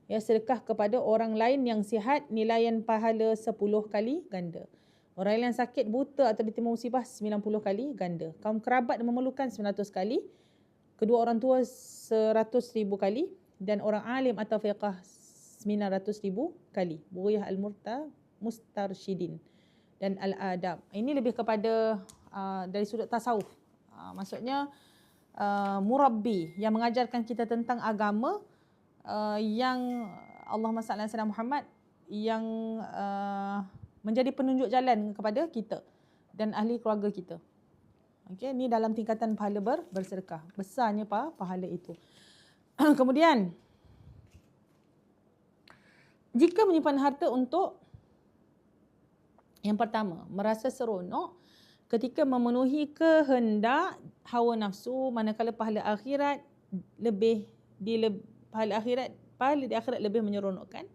Ya, sedekah kepada orang lain yang sihat, nilaian pahala 10 kali ganda. Orang yang sakit, buta atau ditimpa musibah 90 kali ganda. Kaum kerabat memerlukan 900 kali. Kedua orang tua 100,000 kali. Dan orang alim atau fiqah 900,000 kali. Buriyah al-mustarsyidin dan al-adab. Ini lebih kepada dari sudut tasawuf. Maksudnya murabbi yang mengajarkan kita tentang agama, yang Allahumma salli ala Muhammad, yang menjadi penunjuk jalan kepada kita dan ahli keluarga kita. Okey, ni dalam tingkatan pahala bersedekah. Besarnya pahala itu. Kemudian jika menyimpan harta untuk yang pertama, merasa seronok ketika memenuhi kehendak hawa nafsu, manakala pahala di akhirat lebih menyeronokkan.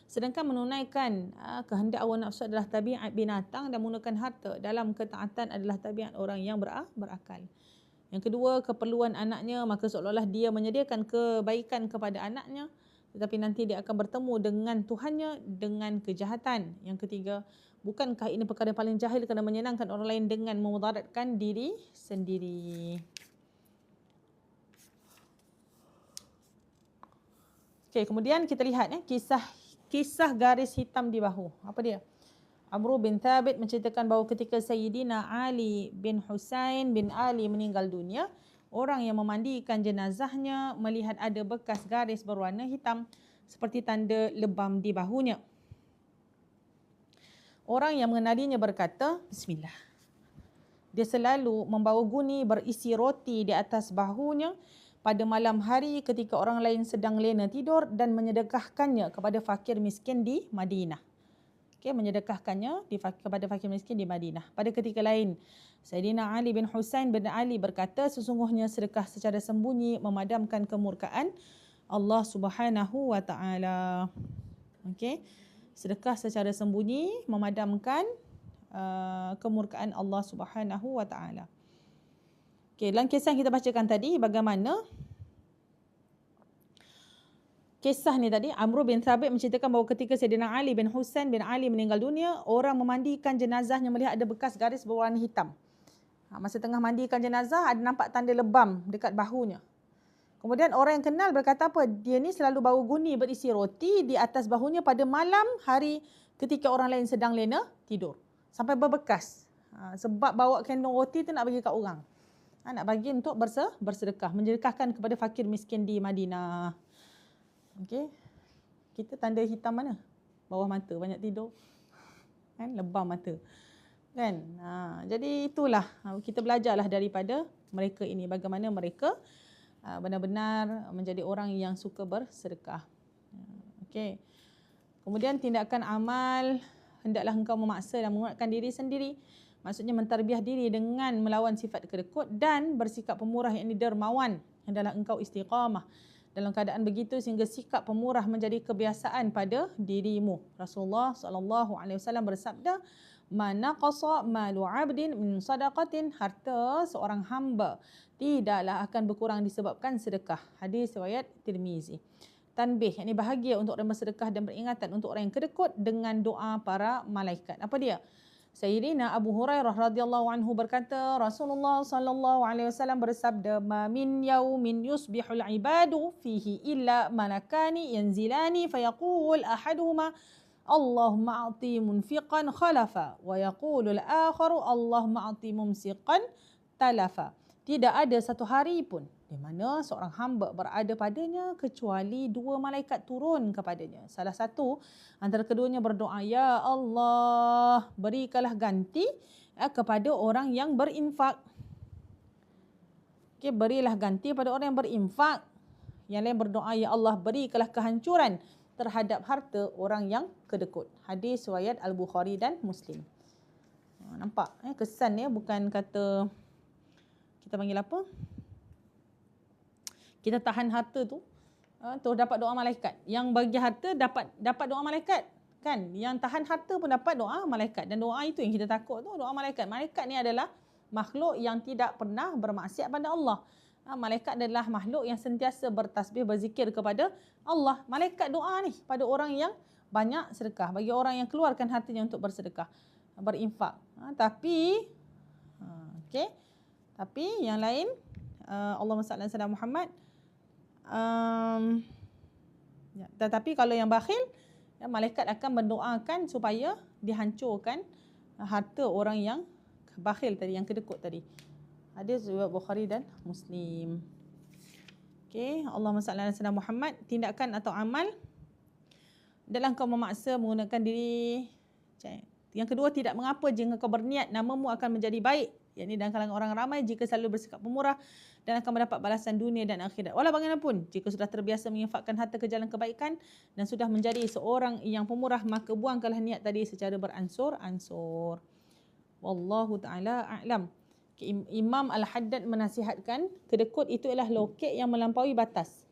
Sedangkan menunaikan kehendak hawa nafsu adalah tabiat binatang dan menggunakan harta dalam ketaatan adalah tabiat orang yang berakal. Yang kedua, keperluan anaknya, maka seolah-olah dia menyediakan kebaikan kepada anaknya, tetapi nanti dia akan bertemu dengan Tuhannya dengan kejahatan. Yang ketiga, bukankah ini perkara yang paling jahil kerana menyenangkan orang lain dengan memudaratkan diri sendiri. Okey, kemudian kita lihat kisah garis hitam di bahu. Apa dia? Amr bin Thabit menceritakan bahawa ketika Sayyidina Ali bin Husain bin Ali meninggal dunia, orang yang memandikan jenazahnya melihat ada bekas garis berwarna hitam seperti tanda lebam di bahunya. Orang yang mengenalinya berkata, Bismillah. dia selalu membawa guni berisi roti di atas bahunya pada malam hari ketika orang lain sedang lena tidur dan menyedekahkannya kepada fakir miskin di Madinah. Okay, menyedekahkannya kepada fakir miskin di Madinah. Pada ketika lain, Sayyidina Ali bin Husain bin Ali berkata, sesungguhnya sedekah secara sembunyi memadamkan kemurkaan Allah Subhanahu wa taala. Okey. Sedekah secara sembunyi memadamkan kemurkaan Allah Subhanahu wa taala. Okey, dalam kisah yang kita bacakan tadi, bagaimana kisah ni tadi, Amr bin Thabit menceritakan bahawa ketika Sayyidina Ali bin Husain bin Ali meninggal dunia, orang memandikan jenazahnya melihat ada bekas garis berwarna hitam. Masa tengah mandikan jenazah, ada nampak tanda lebam dekat bahunya. Kemudian orang yang kenal berkata apa? Dia ni selalu bawa guni berisi roti di atas bahunya pada malam hari ketika orang lain sedang lena tidur. Sampai berbekas. Sebab bawa kandung roti tu nak bagi kat orang. Nak bagi untuk bersedekah. Mensedekahkan kepada fakir miskin di Madinah. Okey. Kita tanda hitam mana? Bawah mata, banyak tidur. Kan? Lebam mata. Kan? Jadi itulah. Kita belajarlah daripada mereka ini. Bagaimana mereka benar-benar menjadi orang yang suka bersedekah. Okey. Kemudian tindakan amal, hendaklah engkau memaksa dan menguatkan diri sendiri. Maksudnya mentarbiah diri dengan melawan sifat kedekut dan bersikap pemurah, yakni dermawan. Hendaklah engkau istiqamah dalam keadaan begitu sehingga sikap pemurah menjadi kebiasaan pada dirimu. Rasulullah SAW bersabda, "Man naqasa malu 'abdin min sadaqatin", harta seorang hamba tidaklah akan berkurang disebabkan sedekah. Hadis riwayat Tirmizi. Tanbih, yakni bahagia untuk orang bersedekah dan peringatan untuk orang yang kedekut dengan doa para malaikat. Apa dia? Sayyidina Abu Hurairah radhiyallahu anhu berkata, Rasulullah sallallahu alaihi wasallam bersabda, "Ma min yaumin yusbihul ibadu fihi illa malakani yanzilani fayaqul ahaduhuma Allahumma a'ti munfiqan khalafa wa yaqulu al-akharu Allahumma a'ti mumsiqan talafa." Tidak ada satu hari pun di mana seorang hamba berada padanya kecuali dua malaikat turun kepadanya. Salah satu antara keduanya berdoa, "Ya Allah, berikanlah ganti kepada orang yang berinfak." Okay, berilah ganti pada orang yang berinfak. Yang lain berdoa, "Ya Allah, berikanlah kehancuran terhadap harta orang yang kedekut." Hadis riwayat Al-Bukhari dan Muslim. Nampak kesan dia bukan kata kita panggil apa? Kita tahan harta tu terus dapat doa malaikat. Yang bagi harta dapat doa malaikat, kan? Yang tahan harta pun dapat doa malaikat, dan doa itu yang kita takut tu doa malaikat. Malaikat ni adalah makhluk yang tidak pernah bermaksiat pada Allah. Malaikat adalah makhluk yang sentiasa bertasbih, berzikir kepada Allah. Malaikat doa ni pada orang yang banyak sedekah, bagi orang yang keluarkan hartanya untuk bersedekah, berinfak. Tapi yang lain, Allahumma salli ala sayyidina Muhammad. Tetapi kalau yang bakhil, malaikat akan mendoakan supaya dihancurkan harta orang yang bakhil tadi, yang kedekut tadi. Hadis riwayat Bukhari dan Muslim. Okey, Allahumma salli ala sayyidina Muhammad. Tindakan atau amal dalam kau memaksa menggunakan diri. Yang kedua, tidak mengapa jika kau berniat namamu akan menjadi baik, yakni dalam kalangan orang ramai jika selalu bersikap pemurah dan akan mendapat balasan dunia dan akhirat. Walau bagaimanapun, jika sudah terbiasa menginfakkan harta ke jalan kebaikan dan sudah menjadi seorang yang pemurah, maka buangkanlah niat tadi secara beransur-ansur. Wallahu ta'ala a'lam. Imam Al-Haddad menasihatkan, kedekut itu ialah loket yang melampaui batas.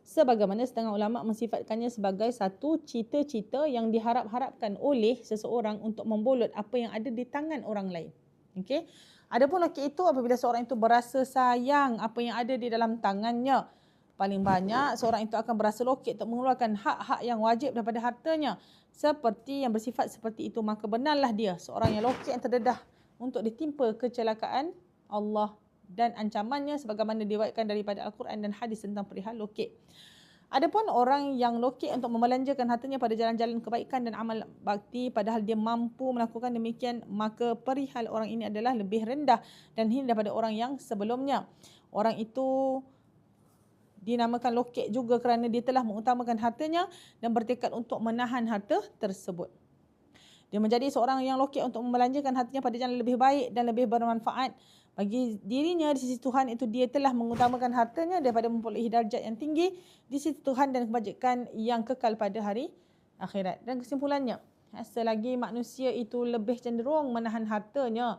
Sebagaimana setengah ulama mensifatkannya sebagai satu cita-cita yang diharap-harapkan oleh seseorang untuk membolot apa yang ada di tangan orang lain. Okey. Adapun loket itu apabila seorang itu berasa sayang apa yang ada di dalam tangannya, paling banyak seorang itu akan berasa loket untuk mengeluarkan hak-hak yang wajib daripada hartanya. Seperti yang bersifat seperti itu, maka benarlah dia seorang yang loket yang terdedah untuk ditimpa kecelakaan Allah dan ancamannya sebagaimana diriwayatkan daripada Al-Quran dan hadis tentang perihal loket. Adapun orang yang loket untuk membelanjakan hartanya pada jalan-jalan kebaikan dan amal bakti padahal dia mampu melakukan demikian, maka perihal orang ini adalah lebih rendah dan hina daripada orang yang sebelumnya. Orang itu dinamakan loket juga kerana dia telah mengutamakan hartanya dan bertekad untuk menahan harta tersebut. Dia menjadi seorang yang lokek untuk membelanjakan hartanya pada jalan lebih baik dan lebih bermanfaat bagi dirinya di sisi Tuhan, itu dia telah mengutamakan hartanya daripada memperolehi darjat yang tinggi di sisi Tuhan dan kebajikan yang kekal pada hari akhirat. Dan kesimpulannya, selagi manusia itu lebih cenderung menahan hartanya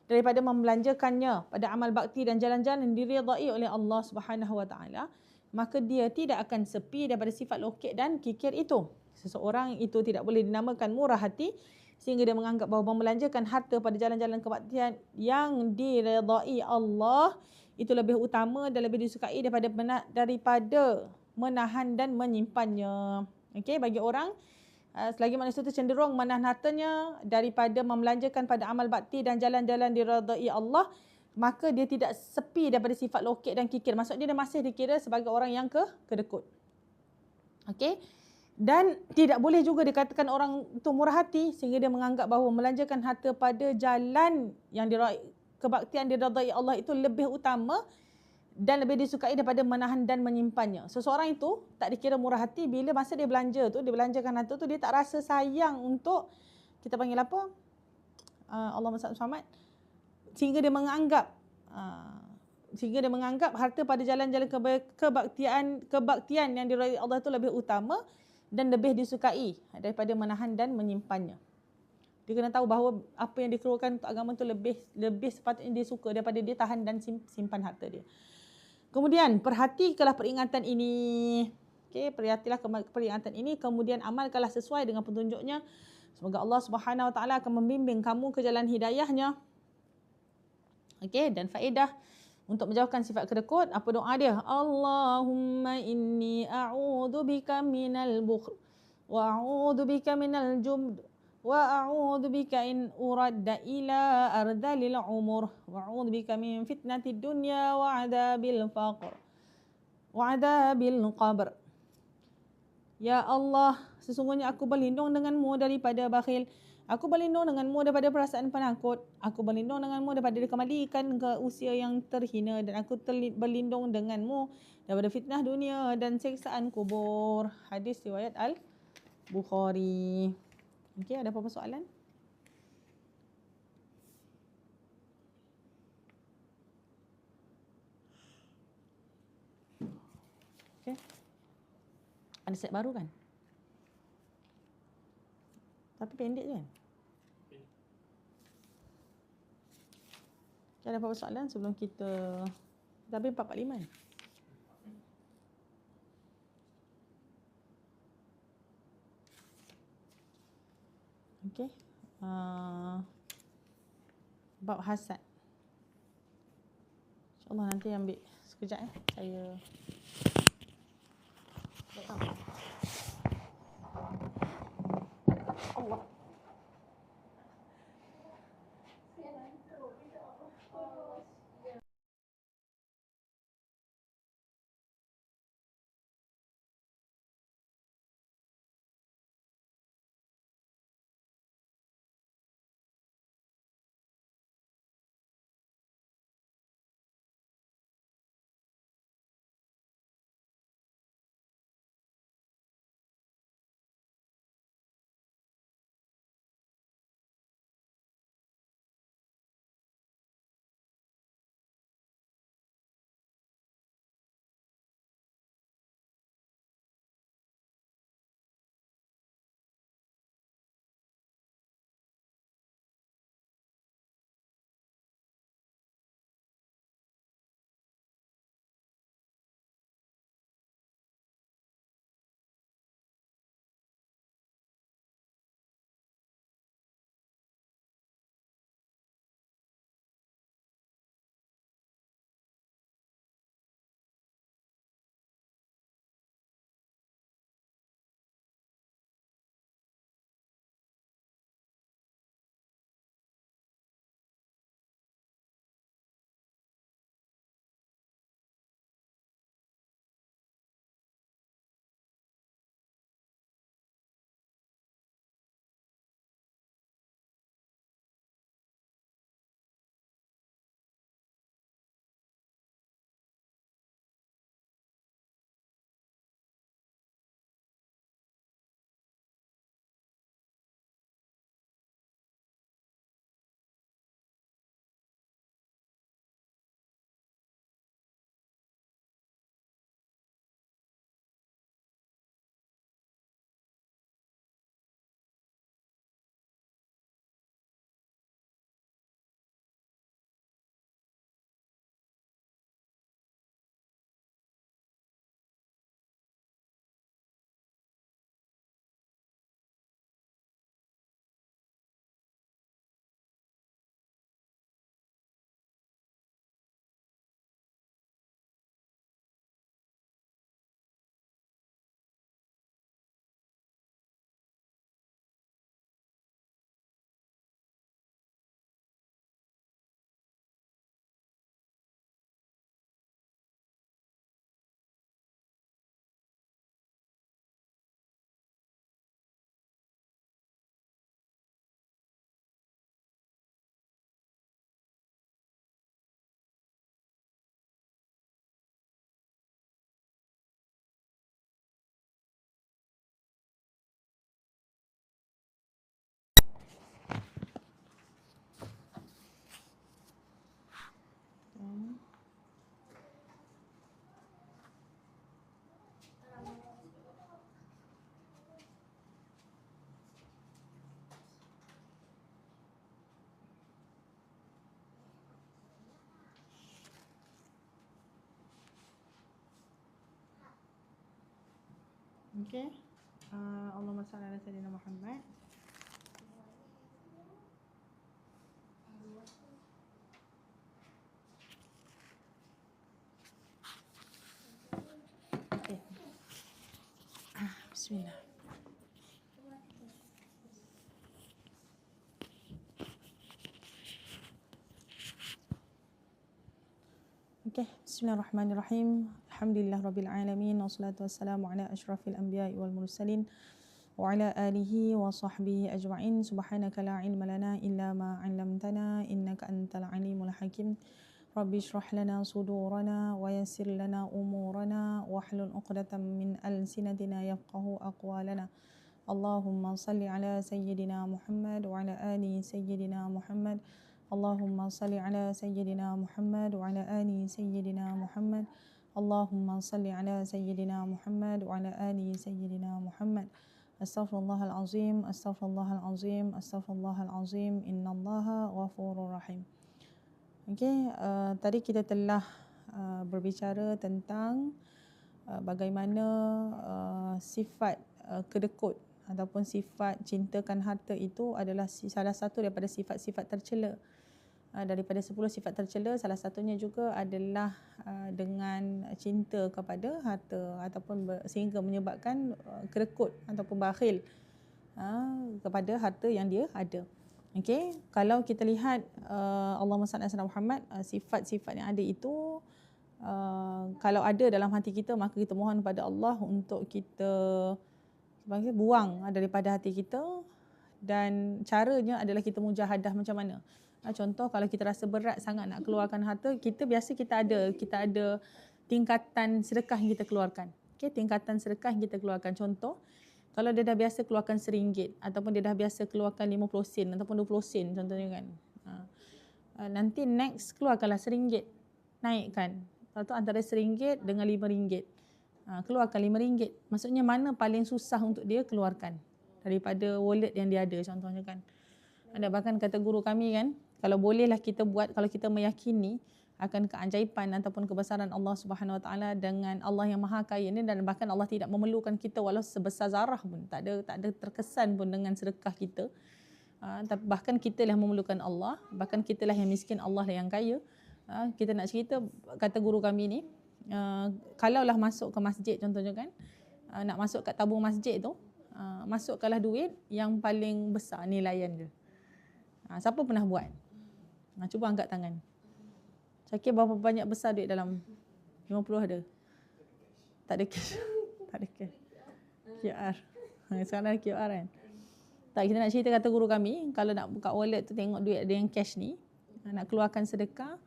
daripada membelanjakannya pada amal bakti dan jalan-jalan yang diridai oleh Allah Subhanahu Wa Taala, maka dia tidak akan sepi daripada sifat lokek dan kikir itu. Seseorang itu tidak boleh dinamakan murah hati sehingga dia menganggap bahawa membelanjakan harta pada jalan-jalan kebaktian yang diredai Allah itu lebih utama dan lebih disukai daripada menahan dan menyimpannya. Okey, bagi orang, selagi manusia itu cenderung menahan hartanya daripada membelanjakan pada amal bakti dan jalan-jalan diredai Allah, maka dia tidak sepi daripada sifat lokek dan kikir. Maksudnya dia masih dikira sebagai orang yang kedekut. Okey. Dan tidak boleh juga dikatakan orang itu murah hati sehingga dia menganggap bahawa membelanjakan harta pada jalan yang kebaktian diredai Allah itu lebih utama dan lebih disukai daripada menahan dan menyimpannya. Seseorang itu tak dikira murah hati bila masa dia belanja tu, dia belanjakan harta tu, dia tak rasa sayang untuk, kita panggil apa? Allahumma salli Muhammad, sehingga dia menganggap harta pada jalan-jalan kebaktian yang diredai Allah itu lebih utama dan lebih disukai daripada menahan dan menyimpannya. Dia kena tahu bahawa apa yang dikeluarkan untuk agama itu lebih sepatutnya dia suka daripada dia tahan dan simpan harta dia. Kemudian perhatikanlah peringatan ini. Okey, perhatilah peringatan ini, kemudian amalkanlah sesuai dengan petunjuknya. Semoga Allah Subhanahu Wa Taala akan membimbing kamu ke jalan hidayahnya. Okey, dan faedah untuk menjauhkan sifat kedekut, apa doa dia? Allahumma inni a'udzubika minal bukhl wa a'udzubika minal jubn wa a'udzubika in uradda ila ardalil umur wa a'udzubika min fitnatid dunya wa adabil faqr wa adabil qabr. Ya Allah, sesungguhnya aku berlindung denganmu daripada bakhil. Aku berlindung denganmu daripada perasaan penakut. Aku berlindung denganmu daripada dikembalikan ke usia yang terhina. Dan aku berlindung denganmu daripada fitnah dunia dan siksaan kubur. Hadis riwayat Al-Bukhari. Okey, ada apa-apa soalan? Okey. Ada set baru kan? Tapi pendek je kan? Okay, ada apa-apa soalan sebelum kita... Tapi 4:45 kan? Okey. Bab hasad. InsyaAllah nanti ambil sekejap saya... Allah. Okey. Allahumma salli ala sayyidina Muhammad. Okey. Bismillah. Okey, bismillahirrahmanirrahim. Alhamdulillah rabbil alamin wassalatu wassalamu ala asyrafil anbiya'i wal mursalin wa ala alihi wa sahbihi ajma'in. Subhanaka la ilma lana illa ma 'allamtana innaka antal alimul hakim. Rabbi shrah lana sudurana wa yassir lana umurana wahlul 'uqdatam min alsinatina yafqahu aqwalana. Allahumma salli ala sayyidina Muhammad wa ala ali sayyidina Muhammad. Allahumma salli ala sayyidina Muhammad wa ala ali sayyidina Muhammad. Allahumma salli ala sayyidina Muhammad wa ala ali sayyidina Muhammad. Astaghfirullahal azim, astaghfirullahal azim, astaghfirullahal azim. Innallaha ghafurur rahim. Okey, tadi kita telah berbicara tentang bagaimana sifat kedekut ataupun sifat cintakan harta itu adalah salah satu daripada sifat-sifat tercela. Daripada 10 sifat tercela, salah satunya juga adalah dengan cinta kepada harta ataupun sehingga menyebabkan kedekut ataupun bakhil kepada harta yang dia ada. Okey, kalau kita lihat Allahumma salli ala Muhammad, sifat-sifat yang ada itu kalau ada dalam hati kita, maka kita mohon kepada Allah untuk kita buang daripada hati kita, dan caranya adalah kita mujahadah macam mana. Contoh, kalau kita rasa berat sangat nak keluarkan harta, kita ada tingkatan sedekah yang kita keluarkan. Okey, tingkatan sedekah yang kita keluarkan. Contoh, kalau dia dah biasa keluarkan RM1 ataupun dia dah biasa keluarkan 50 sen ataupun 20 sen contohnya kan. Nanti next keluarkanlah RM1. Naikkan. Lepas tu antara RM1 dengan RM5. Keluarkan RM5. Maksudnya mana paling susah untuk dia keluarkan daripada wallet yang dia ada contohnya kan. Ada bahkan kata guru kami kan, kalau bolehlah kita buat, kalau kita meyakini akan keajaiban ataupun kebesaran Allah Subhanahu Wa Taala dengan Allah yang Maha Kaya ini, dan bahkan Allah tidak memerlukan kita walau sebesar zarah pun, tak ada terkesan pun dengan sedekah kita. Bahkan kita lah memerlukan Allah, bahkan kita lah yang miskin, Allah lah yang kaya. Kita nak cerita, kata guru kami ni, kalaulah masuk ke masjid contohnya kan, nak masuk kat tabung masjid tu, masukkanlah duit yang paling besar nilaian dia. Siapa pernah buat? Cuba angkat tangan. Syakir, berapa banyak besar duit dalam 50 ada? Tak ada cash. Tak ada cash. QR. Sekarang ada QR kan? Tak, kita nak cerita kata guru kami, kalau nak buka wallet tu tengok duit ada yang cash ni, nak keluarkan sedekah,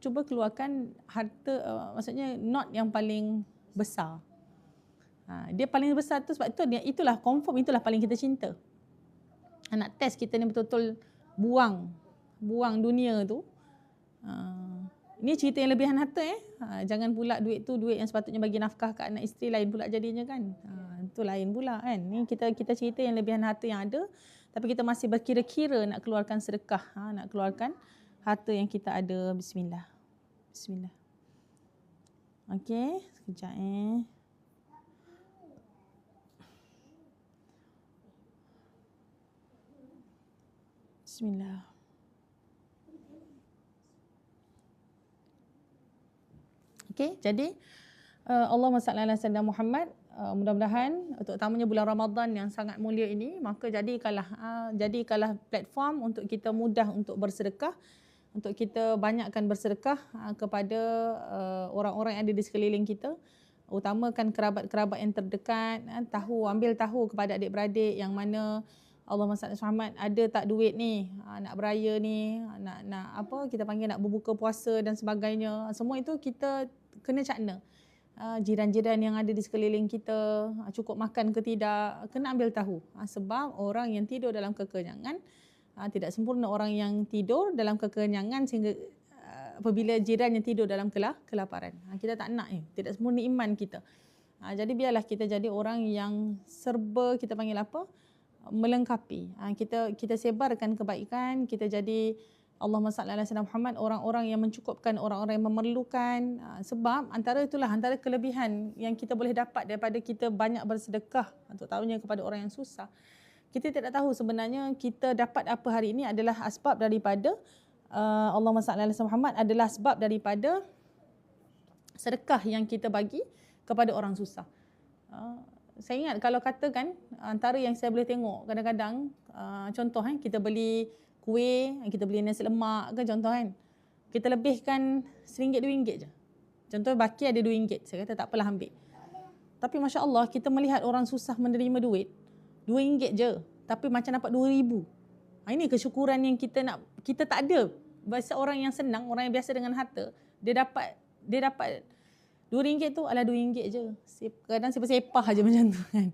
cuba keluarkan harta, maksudnya not yang paling besar. Dia paling besar tu sebab itulah confirm, itulah paling kita cinta. Nak test kita ni betul-betul buang dunia tu. Ini cerita yang lebihan harta jangan pula duit tu duit yang sepatutnya bagi nafkah kat anak isteri, lain pula jadinya kan. Itu lain pula kan. Ni kita cerita yang lebihan harta yang ada, tapi kita masih berkira-kira nak keluarkan sedekah, nak keluarkan harta yang kita ada. Bismillah. Bismillah. Okey, sekejap Bismillah. Okey, jadi Allahumma salli ala sayyidina Muhammad. Mudah-mudahan terutamanya bulan Ramadan yang sangat mulia ini, maka jadikanlah platform untuk kita mudah untuk bersedekah, untuk kita banyakkan bersedekah kepada orang-orang yang ada di sekeliling kita, utamakan kerabat-kerabat yang terdekat. Ambil tahu kepada adik-beradik yang mana Allahumma salli Muhammad, ada tak duit ni, nak beraya ni, nak apa kita panggil, nak berbuka puasa dan sebagainya. Semua itu kita kena cakna. Jiran-jiran yang ada di sekeliling kita cukup makan ke tidak, kena ambil tahu. Sebab orang yang tidur dalam kekenyangan, tidak sempurna orang yang tidur dalam kekenyangan, sehingga apabila jiran yang tidur dalam kelaparan, kita tak nak tidak sempurna iman kita. Jadi biarlah kita jadi orang yang serba, kita panggil apa, melengkapi. Kita sebarkan kebaikan, kita jadi Allahumma salli ala sayyidina Muhammad, orang-orang yang mencukupkan, orang-orang yang memerlukan. Sebab antara kelebihan yang kita boleh dapat daripada kita banyak bersedekah, terutamanya kepada orang yang susah. Kita tidak tahu sebenarnya kita dapat apa hari ini adalah asbab daripada Allahumma salli ala sayyidina Muhammad adalah sebab daripada sedekah yang kita bagi kepada orang susah. Saya ingat kalau katakan antara yang saya boleh tengok kadang-kadang contoh kita beli kuih, kita beli nasi lemak ke contoh kan. Kita lebihkan RM1, RM2 je. Contoh baki ada RM2. Saya kata tak apalah ambil. Tapi Masya Allah kita melihat orang susah menerima duit. RM2 je. Tapi macam dapat RM2,000. Ini kesyukuran yang kita nak. Kita tak ada. Biasa orang yang senang, orang yang biasa dengan harta. Dia dapat RM2 tu adalah RM2 je. Kadang sepah-sepah je macam tu kan.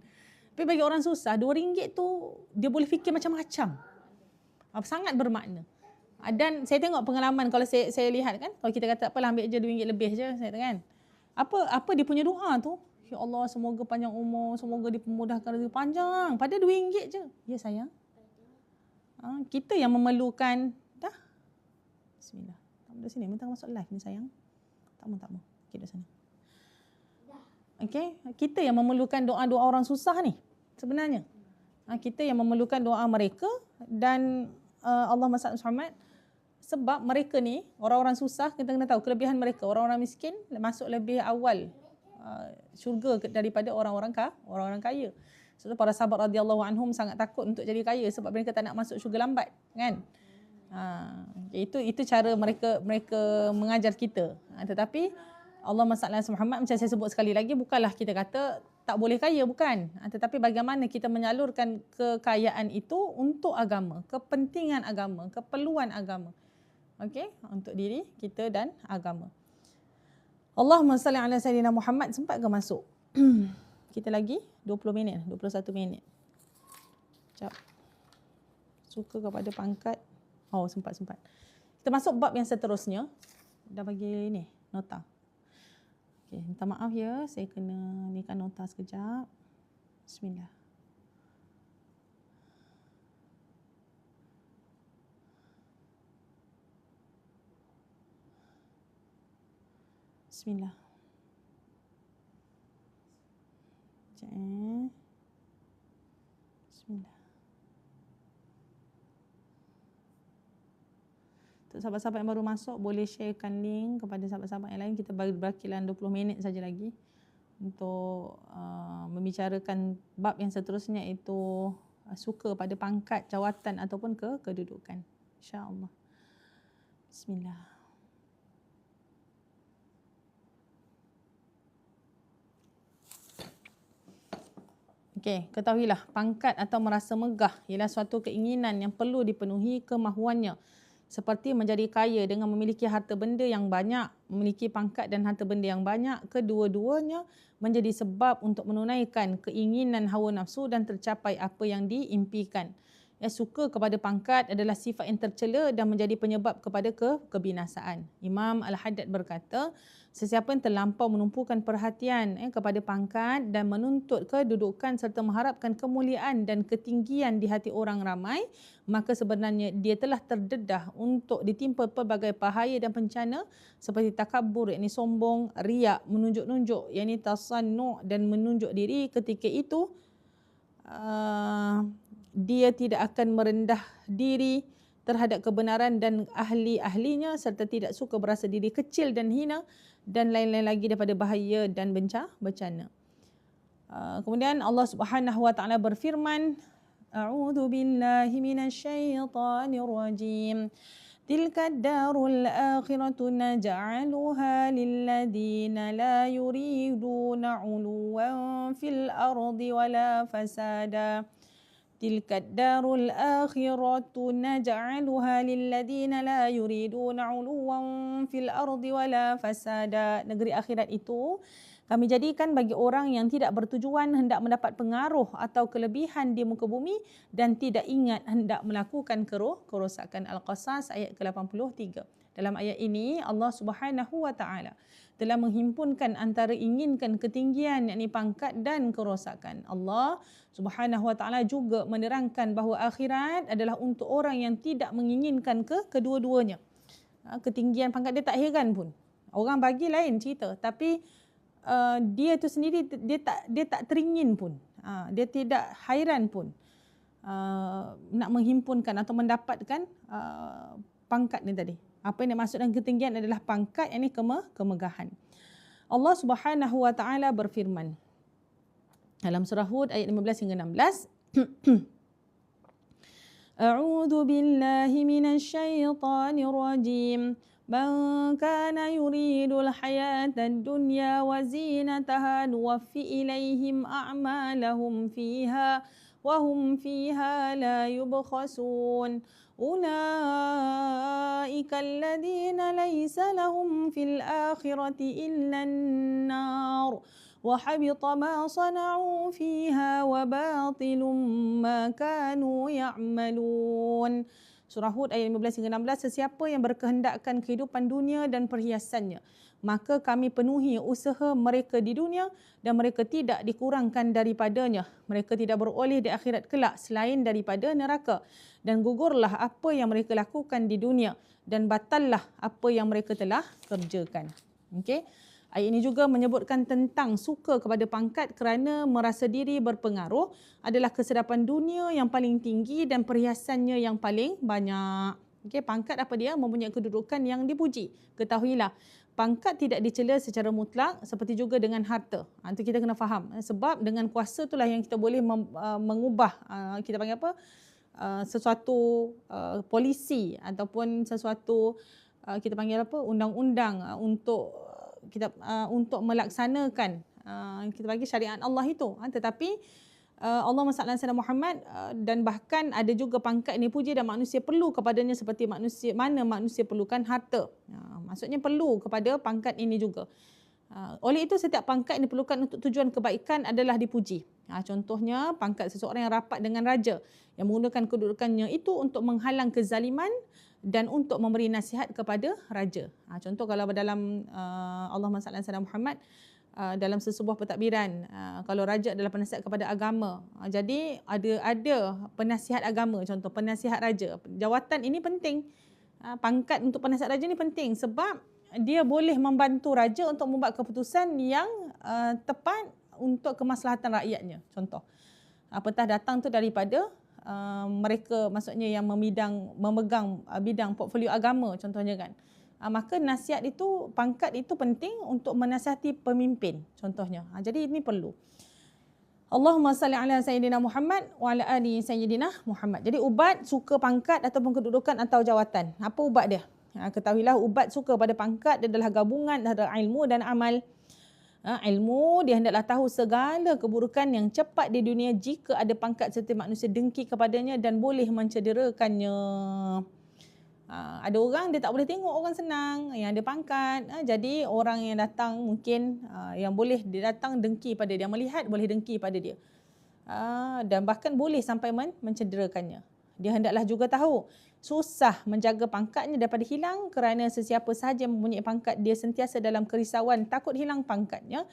Tapi bagi orang susah, RM2 tu dia boleh fikir macam-macam. Sangat bermakna. Dan saya tengok pengalaman kalau saya lihat kan, kalau kita kata apalah ambil je RM2 lebih je, saya kata kan. Apa dia punya doa tu? Ya Allah, semoga panjang umur, semoga dipermudahkan rezeki panjang. Pada RM2 je. Ya sayang. Kita yang memerlukan dah. Bismillah. Tak mau sini, minta masuk live ni sayang. Tak mau. Okey dah sana. Okey, kita yang memerlukan doa-doa orang susah ni sebenarnya. Kita yang memerlukan doa mereka dan Allahumma salli Muhammad, sebab mereka ni orang-orang susah, kita kena tahu kelebihan mereka. Orang-orang miskin masuk lebih awal syurga daripada orang-orang kaya. Sebab para sahabat radhiyallahu anhum sangat takut untuk jadi kaya sebab mereka tak nak masuk syurga lambat kan. Itu cara mereka mengajar kita. Tetapi Allahumma salli ala Muhammad, macam saya sebut sekali lagi, bukanlah kita kata tak boleh kaya, bukan. Tetapi bagaimana kita menyalurkan kekayaan itu untuk agama, kepentingan agama, keperluan agama. Okey, untuk diri kita dan agama. Allahumma salli ala sayyidina Muhammad. Sempat ke masuk? Kita lagi 20 minit, 21 minit. Sekejap. Suka kepada pangkat. Oh, sempat. Kita masuk bab yang seterusnya. Dah bagi ni, nota. Okay, minta maaf ya, saya kena nikan nota sekejap. Bismillah. Bismillah. Bismillah. Untuk sahabat-sahabat yang baru masuk, boleh sharekan link kepada sahabat-sahabat yang lain. Kita berakilan 20 minit saja lagi untuk membicarakan bab yang seterusnya, iaitu suka pada pangkat, jawatan ataupun kedudukan. InsyaAllah. Bismillah. Okey, ketahuilah pangkat atau merasa megah ialah suatu keinginan yang perlu dipenuhi kemahuannya. Seperti menjadi kaya dengan memiliki harta benda yang banyak, memiliki pangkat dan harta benda yang banyak, kedua-duanya menjadi sebab untuk menunaikan keinginan hawa nafsu dan tercapai apa yang diimpikan. Suka kepada pangkat adalah sifat yang tercela dan menjadi penyebab kepada kebinasaan. Imam Al-Haddad berkata, sesiapa yang terlampau menumpukan perhatian kepada pangkat dan menuntut kedudukan serta mengharapkan kemuliaan dan ketinggian di hati orang ramai, maka sebenarnya dia telah terdedah untuk ditimpa pelbagai bahaya dan bencana seperti takabur, yakni sombong, riak, menunjuk-nunjuk, yakni tasannu' dan menunjuk diri. Ketika itu dia tidak akan merendah diri terhadap kebenaran dan ahli-ahlinya serta tidak suka berasa diri kecil dan hina dan lain-lain lagi daripada bahaya dan bencana. Kemudian Allah Subhanahu wa taala berfirman, A'udzu billahi minasyaitonir rajim. Tilka ad-darul akhiratu naj'aluha lilladheena la yuriduna 'uluwan fil ardi wala fasada. Tilka ad-darul akhiratu naj'aluha lilladheena la yuriduna 'uluwan fil ardi wala fasada. Negeri akhirat itu kami jadikan bagi orang yang tidak bertujuan hendak mendapat pengaruh atau kelebihan di muka bumi dan tidak ingat hendak melakukan kerosakan. Al-Qasas ayat ke-83. Dalam ayat ini Allah Subhanahu wa taala telah menghimpunkan antara inginkan ketinggian, yakni pangkat, dan kerosakan. Allah Subhanahu wa taala juga menerangkan bahawa akhirat adalah untuk orang yang tidak menginginkan kedua-duanya. Ketinggian pangkat dia tak heran pun. Orang bagi lain cerita, tapi dia tu sendiri dia tak teringin pun. Dia tidak hairan pun nak menghimpunkan atau mendapatkan pangkat ni tadi. Apa yang dimaksud dengan ketinggian adalah pangkat, yang ini kemegahan. Allah Subhanahu wa taala berfirman dalam surah Hud ayat 15 hingga 16. A'udzu billahi minasy syaithanir rajim. Man kana yuridul hayatad dunya wa zinataha nuwaffi ilaihim a'malahum fiha wa hum fiha la yubkhasun. Ulaika alladhina laysa lahum fil akhirati illa an-nar wa habita ma sana'u fiha wa batilum ma kanu ya'malun. Surah Hud ayat 15 hingga 16, sesiapa yang berkehendakkan kehidupan dunia dan perhiasannya, maka kami penuhi usaha mereka di dunia dan mereka tidak dikurangkan daripadanya. Mereka tidak beroleh di akhirat kelak selain daripada neraka. Dan gugurlah apa yang mereka lakukan di dunia dan batallah apa yang mereka telah kerjakan. Okey. Ayat ini juga menyebutkan tentang suka kepada pangkat kerana merasa diri berpengaruh adalah kesedapan dunia yang paling tinggi dan perhiasannya yang paling banyak. Okey, pangkat apa dia? Mempunyai kedudukan yang dipuji. Ketahuilah, pangkat tidak dicela secara mutlak seperti juga dengan harta. Itu kita kena faham. Sebab dengan kuasa itulah yang kita boleh mengubah, kita panggil apa? Sesuatu polisi ataupun sesuatu kita panggil apa? Undang-undang untuk melaksanakan kita bagi syariat Allah itu. Tetapi Allah Sallallahu Muhammad dan bahkan ada juga pangkat ini puji dan manusia perlu kepadanya seperti manusia perlukan harta. Maksudnya perlu kepada pangkat ini juga. Oleh itu setiap pangkat yang diperlukan untuk tujuan kebaikan adalah dipuji. Contohnya pangkat seseorang yang rapat dengan raja yang menggunakan kedudukannya itu untuk menghalang kezaliman dan untuk memberi nasihat kepada raja. Contoh kalau dalam Allahumma salli ala Muhammad dalam sesebuah pentadbiran, kalau raja adalah penasihat kepada agama, jadi ada penasihat agama, contoh penasihat raja. Jawatan ini penting. Pangkat untuk penasihat raja ini penting sebab dia boleh membantu raja untuk membuat keputusan yang tepat untuk kemaslahatan rakyatnya. Contoh, apatah datang tu daripada mereka, maksudnya yang memegang bidang portfolio agama contohnya kan. Maka nasihat itu, pangkat itu penting untuk menasihati pemimpin contohnya. Jadi ini perlu. Allahumma salli ala Sayyidina Muhammad wa ala ali Sayyidina Muhammad. Jadi ubat suka pangkat ataupun kedudukan atau jawatan. Apa ubat dia? Ketahuilah ubat suka pada pangkat dia adalah gabungan antara ilmu dan amal. Ilmu, dia hendaklah tahu segala keburukan yang cepat di dunia jika ada pangkat serta manusia dengki kepadanya dan boleh mencederakannya. Ada orang dia tak boleh tengok orang senang yang ada pangkat. Jadi orang yang datang mungkin yang boleh dia datang dengki pada dia, melihat boleh dengki pada dia. Dan bahkan boleh sampai mencederakannya. Dia hendaklah juga tahu susah menjaga pangkatnya daripada hilang kerana sesiapa sahaja mempunyai pangkat dia sentiasa dalam kerisauan takut hilang pangkatnya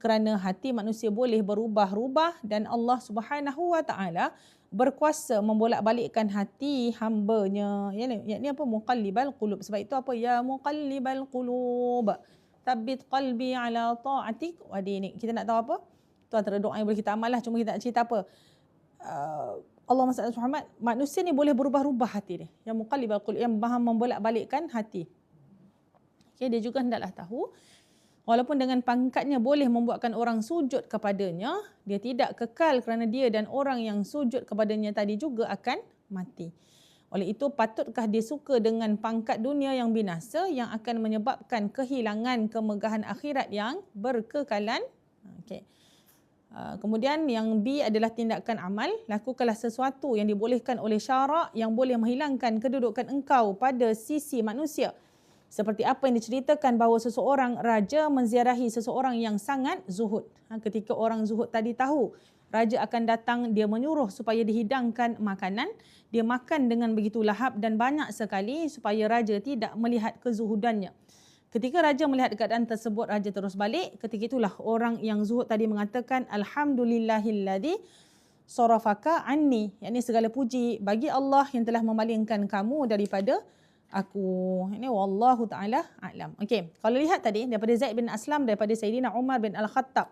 kerana hati manusia boleh berubah-ubah dan Allah Subhanahu wa taala berkuasa membolak-balikkan hati hamba-Nya. Yakni apa? Muqallibal qulub. Sebab itu apa? Ya muqallibal qulub, tsabbit qalbi ala ta'atik wa dinik. Kita nak tahu apa? Tu antara doa yang boleh kita amal lah. Cuma kita nak cerita apa? Allah Muhammad, manusia ni boleh berubah-ubah hati dia. Yang muqallibal qulub, yang maha membolak-balikkan hati. Okay, dia juga hendaklah tahu walaupun dengan pangkatnya boleh membuatkan orang sujud kepadanya, dia tidak kekal kerana dia dan orang yang sujud kepadanya tadi juga akan mati. Oleh itu patutkah dia suka dengan pangkat dunia yang binasa yang akan menyebabkan kehilangan kemegahan akhirat yang berkekalan. Okey. Kemudian yang B adalah tindakan amal. Lakukanlah sesuatu yang dibolehkan oleh syarak yang boleh menghilangkan kedudukan engkau pada sisi manusia Seperti apa yang diceritakan bahawa seseorang raja menziarahi seseorang yang sangat zuhud. Ketika orang zuhud tadi tahu raja akan datang, dia menyuruh supaya dihidangkan makanan. Dia makan dengan begitu lahap dan banyak sekali supaya raja tidak melihat kezuhudannya. Ketika raja melihat keadaan tersebut, raja terus balik. Ketika itulah orang yang zuhud tadi mengatakan, Alhamdulillahilladzi sarafaka anni. Yakni segala puji bagi Allah yang telah memalingkan kamu daripada aku. Ini wallahu ta'ala a'lam. Okey, kalau lihat tadi daripada Zaid bin Aslam, daripada Sayyidina Umar bin Al-Khattab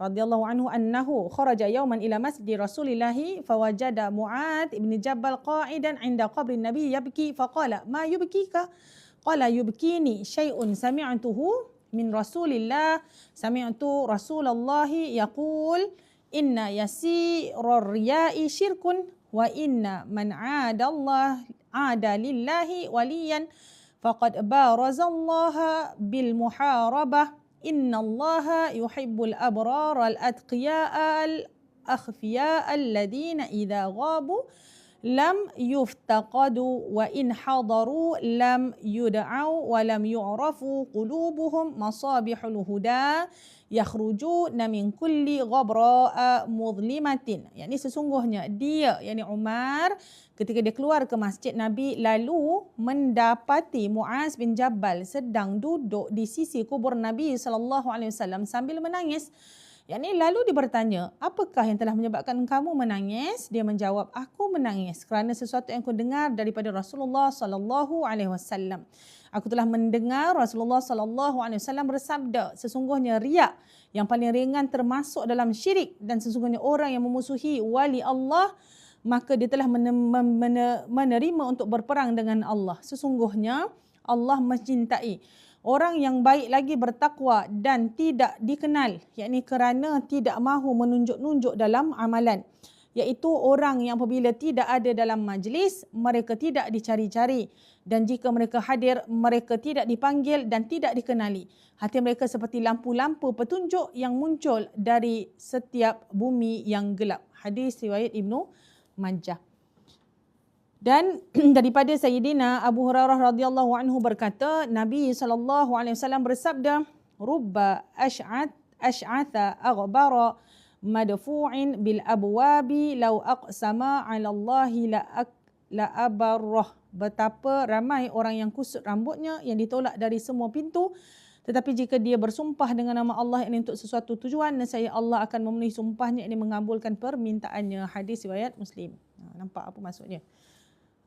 radhiyallahu anhu annahu kharaja yawman ila masjid Rasulillah fawajada Mu'adz ibn Jabal qa'idan 'inda qabri Nabi yabki faqala ma yubkika? Qala yubkini syai'un sami'tuhu min Rasulillah, sami'tu Rasulullah yaqul inna yasirar riya'i syirkun wa inna man 'ada Allah 'ada lillahi waliyan faqad barazallaha bil muharabah innallaha yuhibbul abrar al atqiya al akhfiya alladhina idza ghabu lam yuftaqadu wa in hadaru lam yud'au wa lam yu'rafu qulubuhum masabihul huda yakhrujuna min kulli ghabra'a mudlimatin. Yakni sesungguhnya dia, yakni Umar, ketika dia keluar ke masjid Nabi lalu mendapati Mu'adz bin Jabal sedang duduk di sisi kubur Nabi SAW sambil menangis. Yakni lalu dia bertanya, apakah yang telah menyebabkan kamu menangis? Dia menjawab, aku menangis kerana sesuatu yang aku dengar daripada Rasulullah SAW. Aku telah mendengar Rasulullah SAW bersabda, sesungguhnya riak yang paling ringan termasuk dalam syirik dan sesungguhnya orang yang memusuhi wali Allah maka dia telah menerima untuk berperang dengan Allah. Sesungguhnya Allah mencintai orang yang baik lagi bertakwa dan tidak dikenal, yakni kerana tidak mahu menunjuk-nunjuk dalam amalan, iaitu orang yang apabila tidak ada dalam majlis, mereka tidak dicari-cari dan jika mereka hadir, mereka tidak dipanggil dan tidak dikenali. Hati mereka seperti lampu-lampu petunjuk yang muncul dari setiap bumi yang gelap. Hadis riwayat Ibnu Majah. Dan daripada Sayyidina Abu Hurairah radhiyallahu anhu berkata, Nabi SAW bersabda, Rubba ash'atha aghbara madfu'in bil abwabi law aqsama 'ala Allahi la abarrah. Betapa ramai orang yang kusut rambutnya yang ditolak dari semua pintu, tetapi jika dia bersumpah dengan nama Allah ini untuk sesuatu tujuan, nescaya Allah akan memenuhi sumpahnya ini mengabulkan permintaannya. Hadis riwayat Muslim. Nampak apa maksudnya?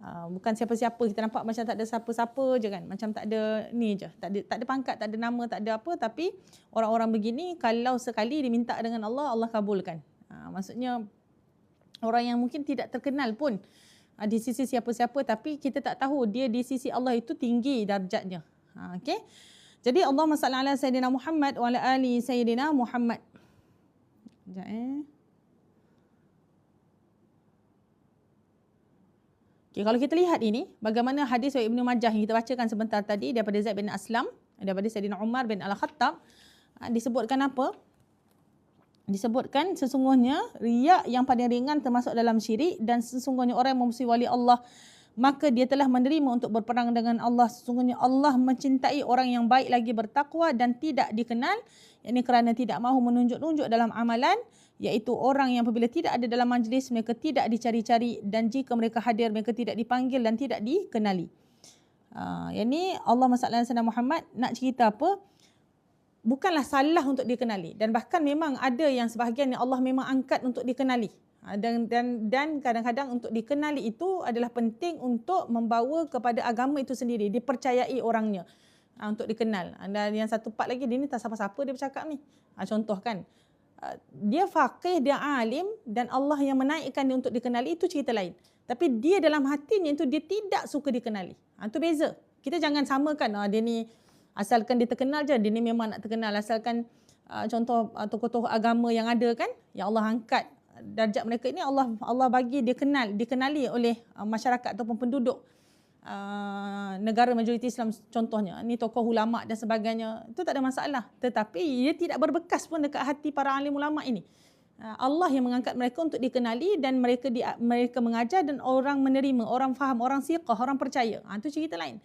Bukan siapa-siapa, kita nampak macam tak ada siapa-siapa je kan, macam tak ada ni je, tak ada pangkat, tak ada nama, tak ada apa, tapi orang-orang begini kalau sekali diminta dengan Allah, Allah kabulkan. Maksudnya orang yang mungkin tidak terkenal pun di sisi siapa-siapa, tapi kita tak tahu dia di sisi Allah itu tinggi darjatnya. Okey. Jadi Allahumma salli ala Sayyidina Muhammad wa ala ali Sayyidina Muhammad. Sekejap Okay, kalau kita lihat ini, bagaimana hadis Ibnu Majah yang kita bacakan sebentar tadi daripada Zaid bin Aslam, daripada Sayyidina Umar bin Al-Khattab, disebutkan apa? Disebutkan sesungguhnya riak yang paling ringan termasuk dalam syirik dan sesungguhnya orang yang memusuhi wali Allah, maka dia telah menerima untuk berperang dengan Allah. Sesungguhnya Allah mencintai orang yang baik lagi bertakwa dan tidak dikenal, yakni kerana tidak mahu menunjuk-nunjuk dalam amalan, iaitu orang yang apabila tidak ada dalam majlis mereka tidak dicari-cari dan jika mereka hadir mereka tidak dipanggil dan tidak dikenali. Yang ni Allah Sayyidina Muhammad nak cerita apa? Bukanlah salah untuk dikenali dan bahkan memang ada yang sebahagian yang Allah memang angkat untuk dikenali. Dan kadang-kadang untuk dikenali itu adalah penting untuk membawa kepada agama itu sendiri, dipercayai orangnya untuk dikenal. Dan yang satu part lagi, dia ni tak siapa-siapa dia bercakap ni. Contoh kan, dia faqih, dia alim dan Allah yang menaikkan dia untuk dikenali, itu cerita lain. Tapi dia dalam hatinya itu dia tidak suka dikenali. Itu beza. Kita jangan samakan dia ni asalkan dia terkenal je, dia ni memang nak terkenal. Asalkan contoh tokoh-tokoh agama yang ada kan, yang Allah angkat darjat mereka ini, Allah bagi dia dikenali oleh masyarakat ataupun penduduk negara majoriti Islam contohnya, ni tokoh ulama dan sebagainya, itu tak ada masalah. Tetapi ia tidak berbekas pun dekat hati para alim ulama ini. Allah yang mengangkat mereka untuk dikenali dan mereka mengajar dan orang menerima, orang faham, orang siqah, orang percaya. Itu cerita lain.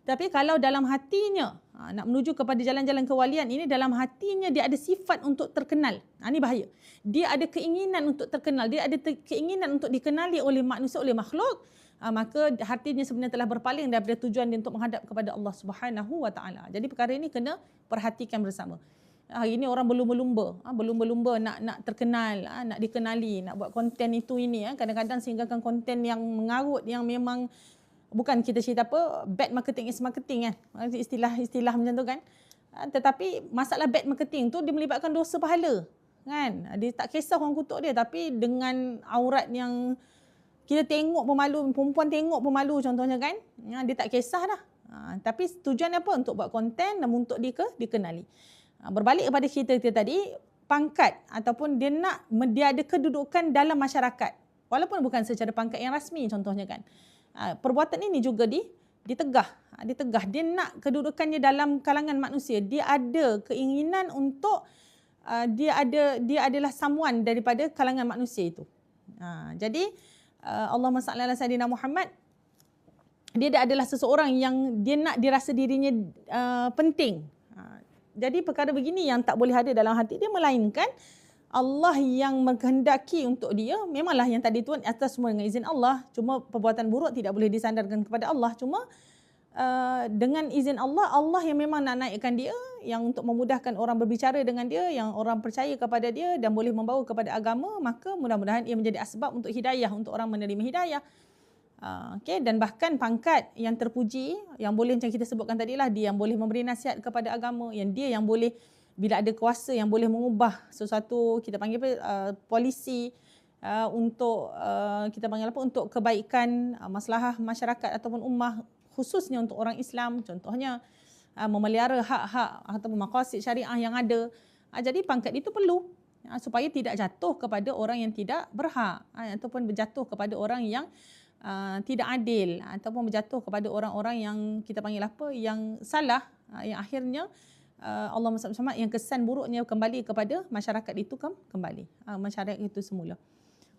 Tapi kalau dalam hatinya nak menuju kepada jalan-jalan kewalian ini, dalam hatinya dia ada sifat untuk terkenal. Ini bahaya. Dia ada keinginan untuk terkenal, dia ada keinginan untuk dikenali oleh manusia, oleh makhluk, maka hatinya sebenarnya telah berpaling daripada tujuan dia untuk menghadap kepada Allah Subhanahu Wa Taala. Jadi perkara ini kena perhatikan bersama. Hari ini orang berlumba-lumba nak terkenal, nak dikenali, nak buat konten itu ini. Kadang-kadang sehinggakan konten yang mengarut, yang memang bukan kita cerita apa, bad marketing is marketing kan. Istilah macam tu kan. Tetapi masalah bad marketing tu dia melibatkan dosa pahala. Kan? Dia tak kisah orang kutuk dia, tapi dengan aurat yang kita tengok pun malu, perempuan tengok pun malu contohnya kan. Dia tak kisah dah. Tapi tujuan apa? Untuk buat konten dan untuk dikenali. Berbalik kepada cerita kita tadi, pangkat ataupun dia ada kedudukan dalam masyarakat. Walaupun bukan secara pangkat yang rasmi contohnya kan. Perbuatan ini juga ditegah. Dia nak kedudukannya dalam kalangan manusia. Dia ada keinginan untuk dia adalah someone daripada kalangan manusia itu. Jadi Allahumma salli ala sayyidina Muhammad, dia adalah seseorang yang dia nak dirasa dirinya penting. Jadi perkara begini yang tak boleh ada dalam hati dia, melainkan Allah yang menghendaki untuk dia. Memanglah yang tadi tu atas semua dengan izin Allah. Cuma perbuatan buruk tidak boleh disandarkan kepada Allah. Cuma dengan izin Allah, Allah yang memang nak naikkan dia, yang untuk memudahkan orang berbicara dengan dia, yang orang percaya kepada dia dan boleh membawa kepada agama, maka mudah-mudahan ia menjadi asbab untuk hidayah, untuk orang menerima hidayah. Okay, dan bahkan pangkat yang terpuji, yang boleh macam kita sebutkan tadilah, dia yang boleh memberi nasihat kepada agama, yang dia yang boleh bila ada kuasa yang boleh mengubah sesuatu, kita panggil polisi, untuk kita panggil apa, untuk kebaikan maslahah masyarakat ataupun ummah, khususnya untuk orang Islam, contohnya memelihara hak-hak ataupun maqasid syariah yang ada. Jadi pangkat itu perlu supaya tidak jatuh kepada orang yang tidak berhak, ataupun berjatuh kepada orang yang tidak adil, ataupun berjatuh kepada orang-orang yang kita panggil apa, yang salah, yang akhirnya Allahumma salli alaihi wasallam, yang kesan buruknya kembali kepada masyarakat itu kembali, masyarakat itu semula.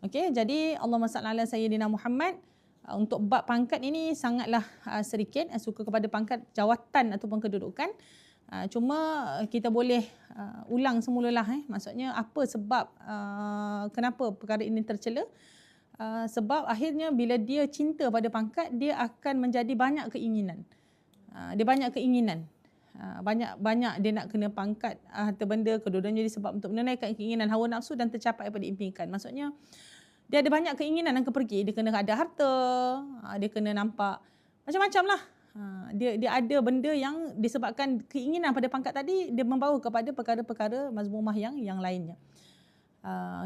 Okey, jadi Allahumma salli ala sayyidina Muhammad. Untuk bab pangkat ini sangatlah sedikit suka kepada pangkat jawatan ataupun kedudukan. Cuma kita boleh ulang semulalah, maksudnya apa sebab kenapa perkara ini tercela. Sebab akhirnya bila dia cinta pada pangkat, dia akan menjadi banyak keinginan. Dia banyak keinginan. Banyak dia nak kena pangkat, harta benda, kedua-duanya jadi sebab untuk menunaikan keinginan hawa nafsu dan tercapai apa diimpikan. Maksudnya dia ada banyak keinginan yang pergi. Dia kena ada harta, dia kena nampak macam-macam lah. Dia ada benda yang disebabkan keinginan pada pangkat tadi, dia membawa kepada perkara-perkara mazmumah yang lainnya.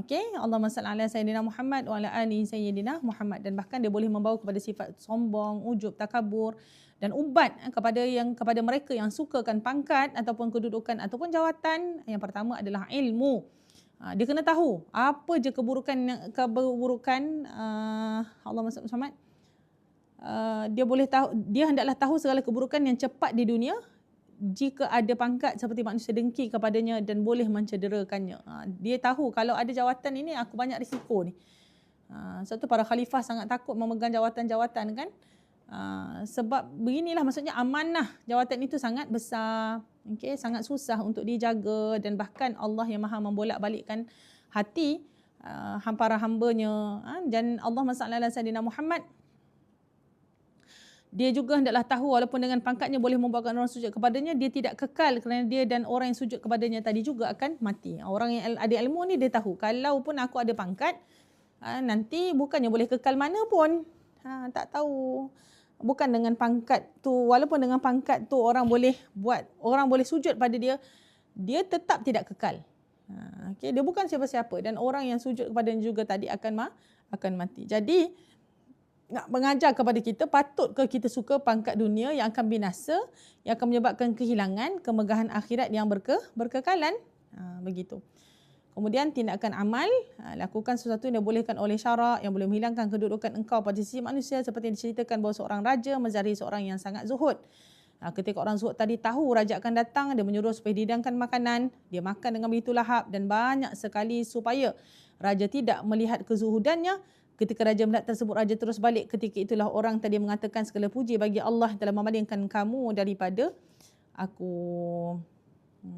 Okay, Allahumma salli ala sayyidina Muhammad wa ala ali sayyidina Muhammad. Dan bahkan dia boleh membawa kepada sifat sombong, ujub, takabur dan ubat kepada mereka yang sukakan pangkat ataupun kedudukan ataupun jawatan. Yang pertama adalah ilmu. Dia kena tahu apa je keburukan Allahumma salli Muhammad. Dia boleh tahu, dia hendaklah tahu segala keburukan yang cepat di dunia jika ada pangkat seperti manusia dengki kepadanya dan boleh mencederakannya. Dia tahu kalau ada jawatan ini aku banyak risiko ni. Sebab tu para khalifah sangat takut memegang jawatan-jawatan kan. Sebab beginilah, maksudnya amanah jawatan itu sangat besar, okay, sangat susah untuk dijaga, dan bahkan Allah yang maha membolak-balikkan hati para hambanya. Dan Allahumma salli ala sayyidina Muhammad, dia juga hendaklah tahu walaupun dengan pangkatnya boleh membuatkan orang sujud kepadanya, dia tidak kekal kerana dia dan orang yang sujud kepadanya tadi juga akan mati. Orang yang ada ilmu ni dia tahu, kalau pun aku ada pangkat, nanti bukannya boleh kekal mana pun. Tak tahu. Bukan dengan pangkat tu, walaupun dengan pangkat tu orang boleh sujud pada dia, dia tetap tidak kekal. Okay, dia bukan siapa-siapa, dan orang yang sujud kepadanya juga tadi akan mati. Jadi nak mengajar kepada kita, patutkah kita suka pangkat dunia yang akan binasa, yang akan menyebabkan kehilangan kemegahan akhirat yang berkekalan. Begitu. Kemudian tindakan amal, lakukan sesuatu yang dibolehkan oleh syarak, yang boleh menghilangkan kedudukan engkau pada sisi manusia, seperti yang diceritakan bahawa seorang raja menzarihi seorang yang sangat zuhud. Ketika orang zuhud tadi tahu raja akan datang, dia menyuruh supaya dihidangkan makanan, dia makan dengan begitu lahap dan banyak sekali supaya raja tidak melihat kezuhudannya. Ketika Raja Melati tersebut, Raja terus balik. Ketika itulah orang tadi mengatakan, segala puji bagi Allah telah memalingkan kamu daripada aku.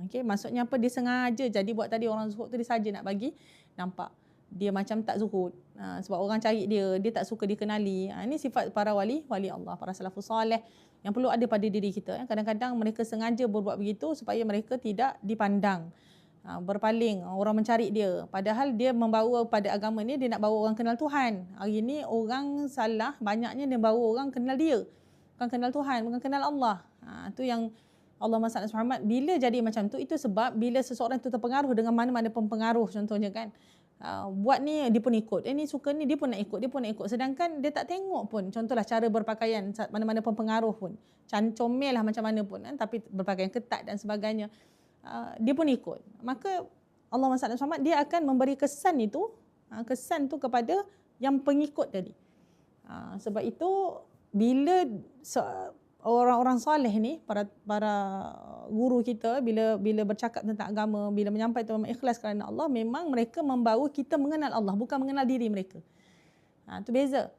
Okay, maksudnya apa? Dia sengaja jadi buat tadi orang zuhud tu, dia saja nak bagi nampak dia macam tak zuhud. Sebab orang cari dia tak suka dikenali. Ini sifat para wali Allah, para salafus soleh yang perlu ada pada diri kita. Kadang-kadang mereka sengaja berbuat begitu supaya mereka tidak dipandang, berpaling, orang mencari dia. Padahal dia membawa pada agama ni, dia nak bawa orang kenal Tuhan. Hari ni orang salah, banyaknya dia bawa orang kenal dia, bukan kenal Tuhan, bukan kenal Allah. Tu yang Allahumma salli ala Muhammad. Bila jadi macam tu, itu sebab bila seseorang itu terpengaruh dengan mana-mana pempengaruh, contohnya kan, buat ni dia pun ikut, ni suka ni dia pun nak ikut, sedangkan dia tak tengok pun, contohlah cara berpakaian, mana-mana pempengaruh pun, comel lah macam mana pun kan, tapi berpakaian ketat dan sebagainya, dia pun ikut. Maka Allahumma salli ala Muhammad, dia akan memberi kesan itu, kesan tu kepada yang pengikut tadi. Sebab itu bila orang-orang soleh ni, para guru kita, bila bercakap tentang agama, bila menyampaikan ikhlas kerana Allah, memang mereka membawa kita mengenal Allah, bukan mengenal diri mereka. Itu beza.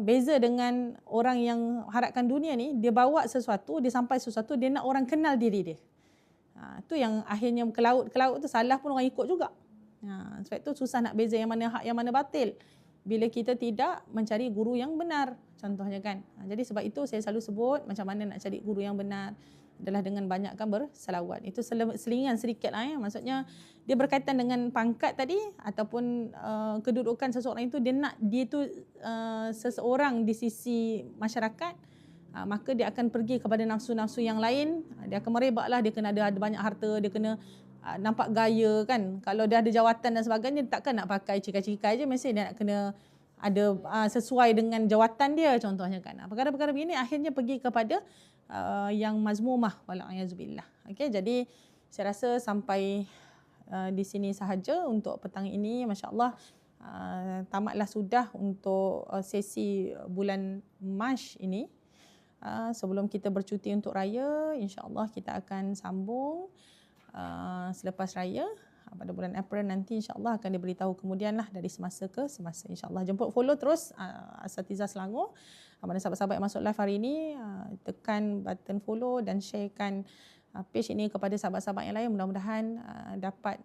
Beza dengan orang yang harapkan dunia ni, dia bawa sesuatu, dia sampai sesuatu, dia nak orang kenal diri dia. Itu yang akhirnya ke laut tu salah pun orang ikut juga. Sebab itu susah nak beza yang mana hak, yang mana batil, bila kita tidak mencari guru yang benar, contohnya kan. Jadi sebab itu saya selalu sebut macam mana nak cari guru yang benar adalah dengan banyakkan berselawat. Itu selingan sedikit lah ya. Maksudnya dia berkaitan dengan pangkat tadi ataupun kedudukan seseorang itu, dia tu seseorang di sisi masyarakat, maka dia akan pergi kepada nafsu-nafsu yang lain. Dia akan merebaklah, dia kena ada banyak harta, dia kena nampak gaya kan. Kalau dia ada jawatan dan sebagainya, dia takkan nak pakai cikai-cikai je, mesti dia nak kena ada sesuai dengan jawatan dia, contohnya kan. Perkara-perkara begini akhirnya pergi kepada yang mazmumah, wala'ayazubillah. Okay, jadi saya rasa sampai di sini sahaja untuk petang ini. Masya-Allah, tamatlah sudah untuk sesi bulan Mac ini. Sebelum kita bercuti untuk raya, insya-Allah kita akan sambung selepas raya. Pada bulan April nanti insya-Allah akan diberitahu kemudian lah, dari semasa ke semasa insya-Allah. Jemput follow terus Asatizah Selangor. Mana sahabat-sahabat yang masuk live hari ini, tekan button follow dan sharekan page ini kepada sahabat-sahabat yang lain. Mudah-mudahan dapat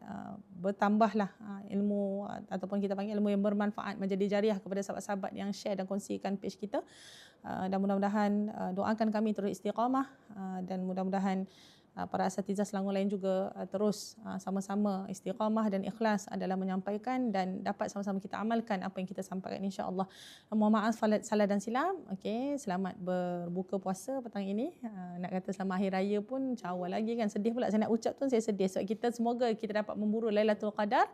bertambahlah ilmu, ataupun kita panggil ilmu yang bermanfaat, menjadi jariah kepada sahabat-sahabat yang share dan kongsikan page kita. Dan mudah-mudahan doakan kami terus istiqamah, dan mudah-mudahan para asatizah Selangor lain juga terus sama-sama istiqamah dan ikhlas adalah menyampaikan, dan dapat sama-sama kita amalkan apa yang kita sampaikan insya-Allah. Mohon maaf salah dan silap. Okey, selamat berbuka puasa petang ini. Nak kata selamat hari raya pun awal lagi kan, sedih pula saya nak ucap tu, saya sedih sebab kita semoga kita dapat memburu Lailatul Qadar,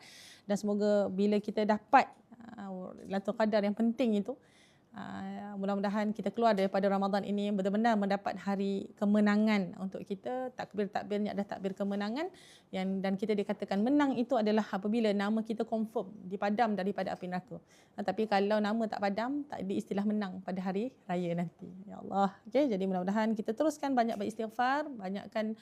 dan semoga bila kita dapat Lailatul Qadar yang penting itu, mudah-mudahan kita keluar daripada Ramadan ini benar-benar mendapat hari kemenangan untuk kita. Takbir-takbirnya adalah takbir kemenangan, dan kita dikatakan menang itu adalah apabila nama kita confirm dipadam daripada api neraka. Tapi kalau nama tak padam, tak ada istilah menang pada hari raya nanti. Ya Allah. Okay, jadi mudah-mudahan kita teruskan banyak beristighfar, banyakkan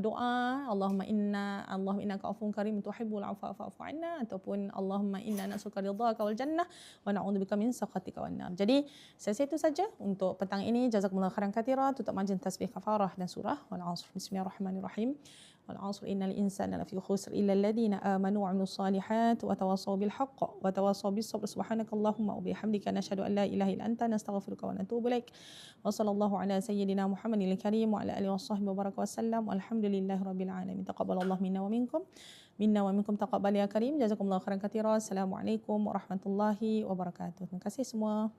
doa, Allahumma innaka afuwwun karim tuhibbul afwa fa'fu 'anna, ataupun Allahumma inna nas'aluka ridhaka wal jannah wa na'udzubika min sakhatika wan nar. Jadi saya itu saja untuk petang ini. Jazakumullahu khairan katsira. Tutup majlis tasbih kafarah dan surah wal 'asr. Bismillahirrahmanirrahim. Wal 'asr innal insana lafi khusr illa alladhina amanu wa 'amilus solihat wa tawassaw bil haqq wa tawassaw bis sabr. Subhanakallahumma wa bihamdika nashhadu an la ilaha illa anta nastaghfiruka wa natubu ilaik. Wa sallallahu ala sayyidina Muhammadil karim wa ala alihi washabbihi wa baraka wasallam. Alhamdulillahirabbil alamin. Taqabbalallahu minna wa minkum taqabbal ya karim. Jazakumullahu khairan katsira. Assalamualaikum warahmatullahi wabarakatuh. Terima kasih semua.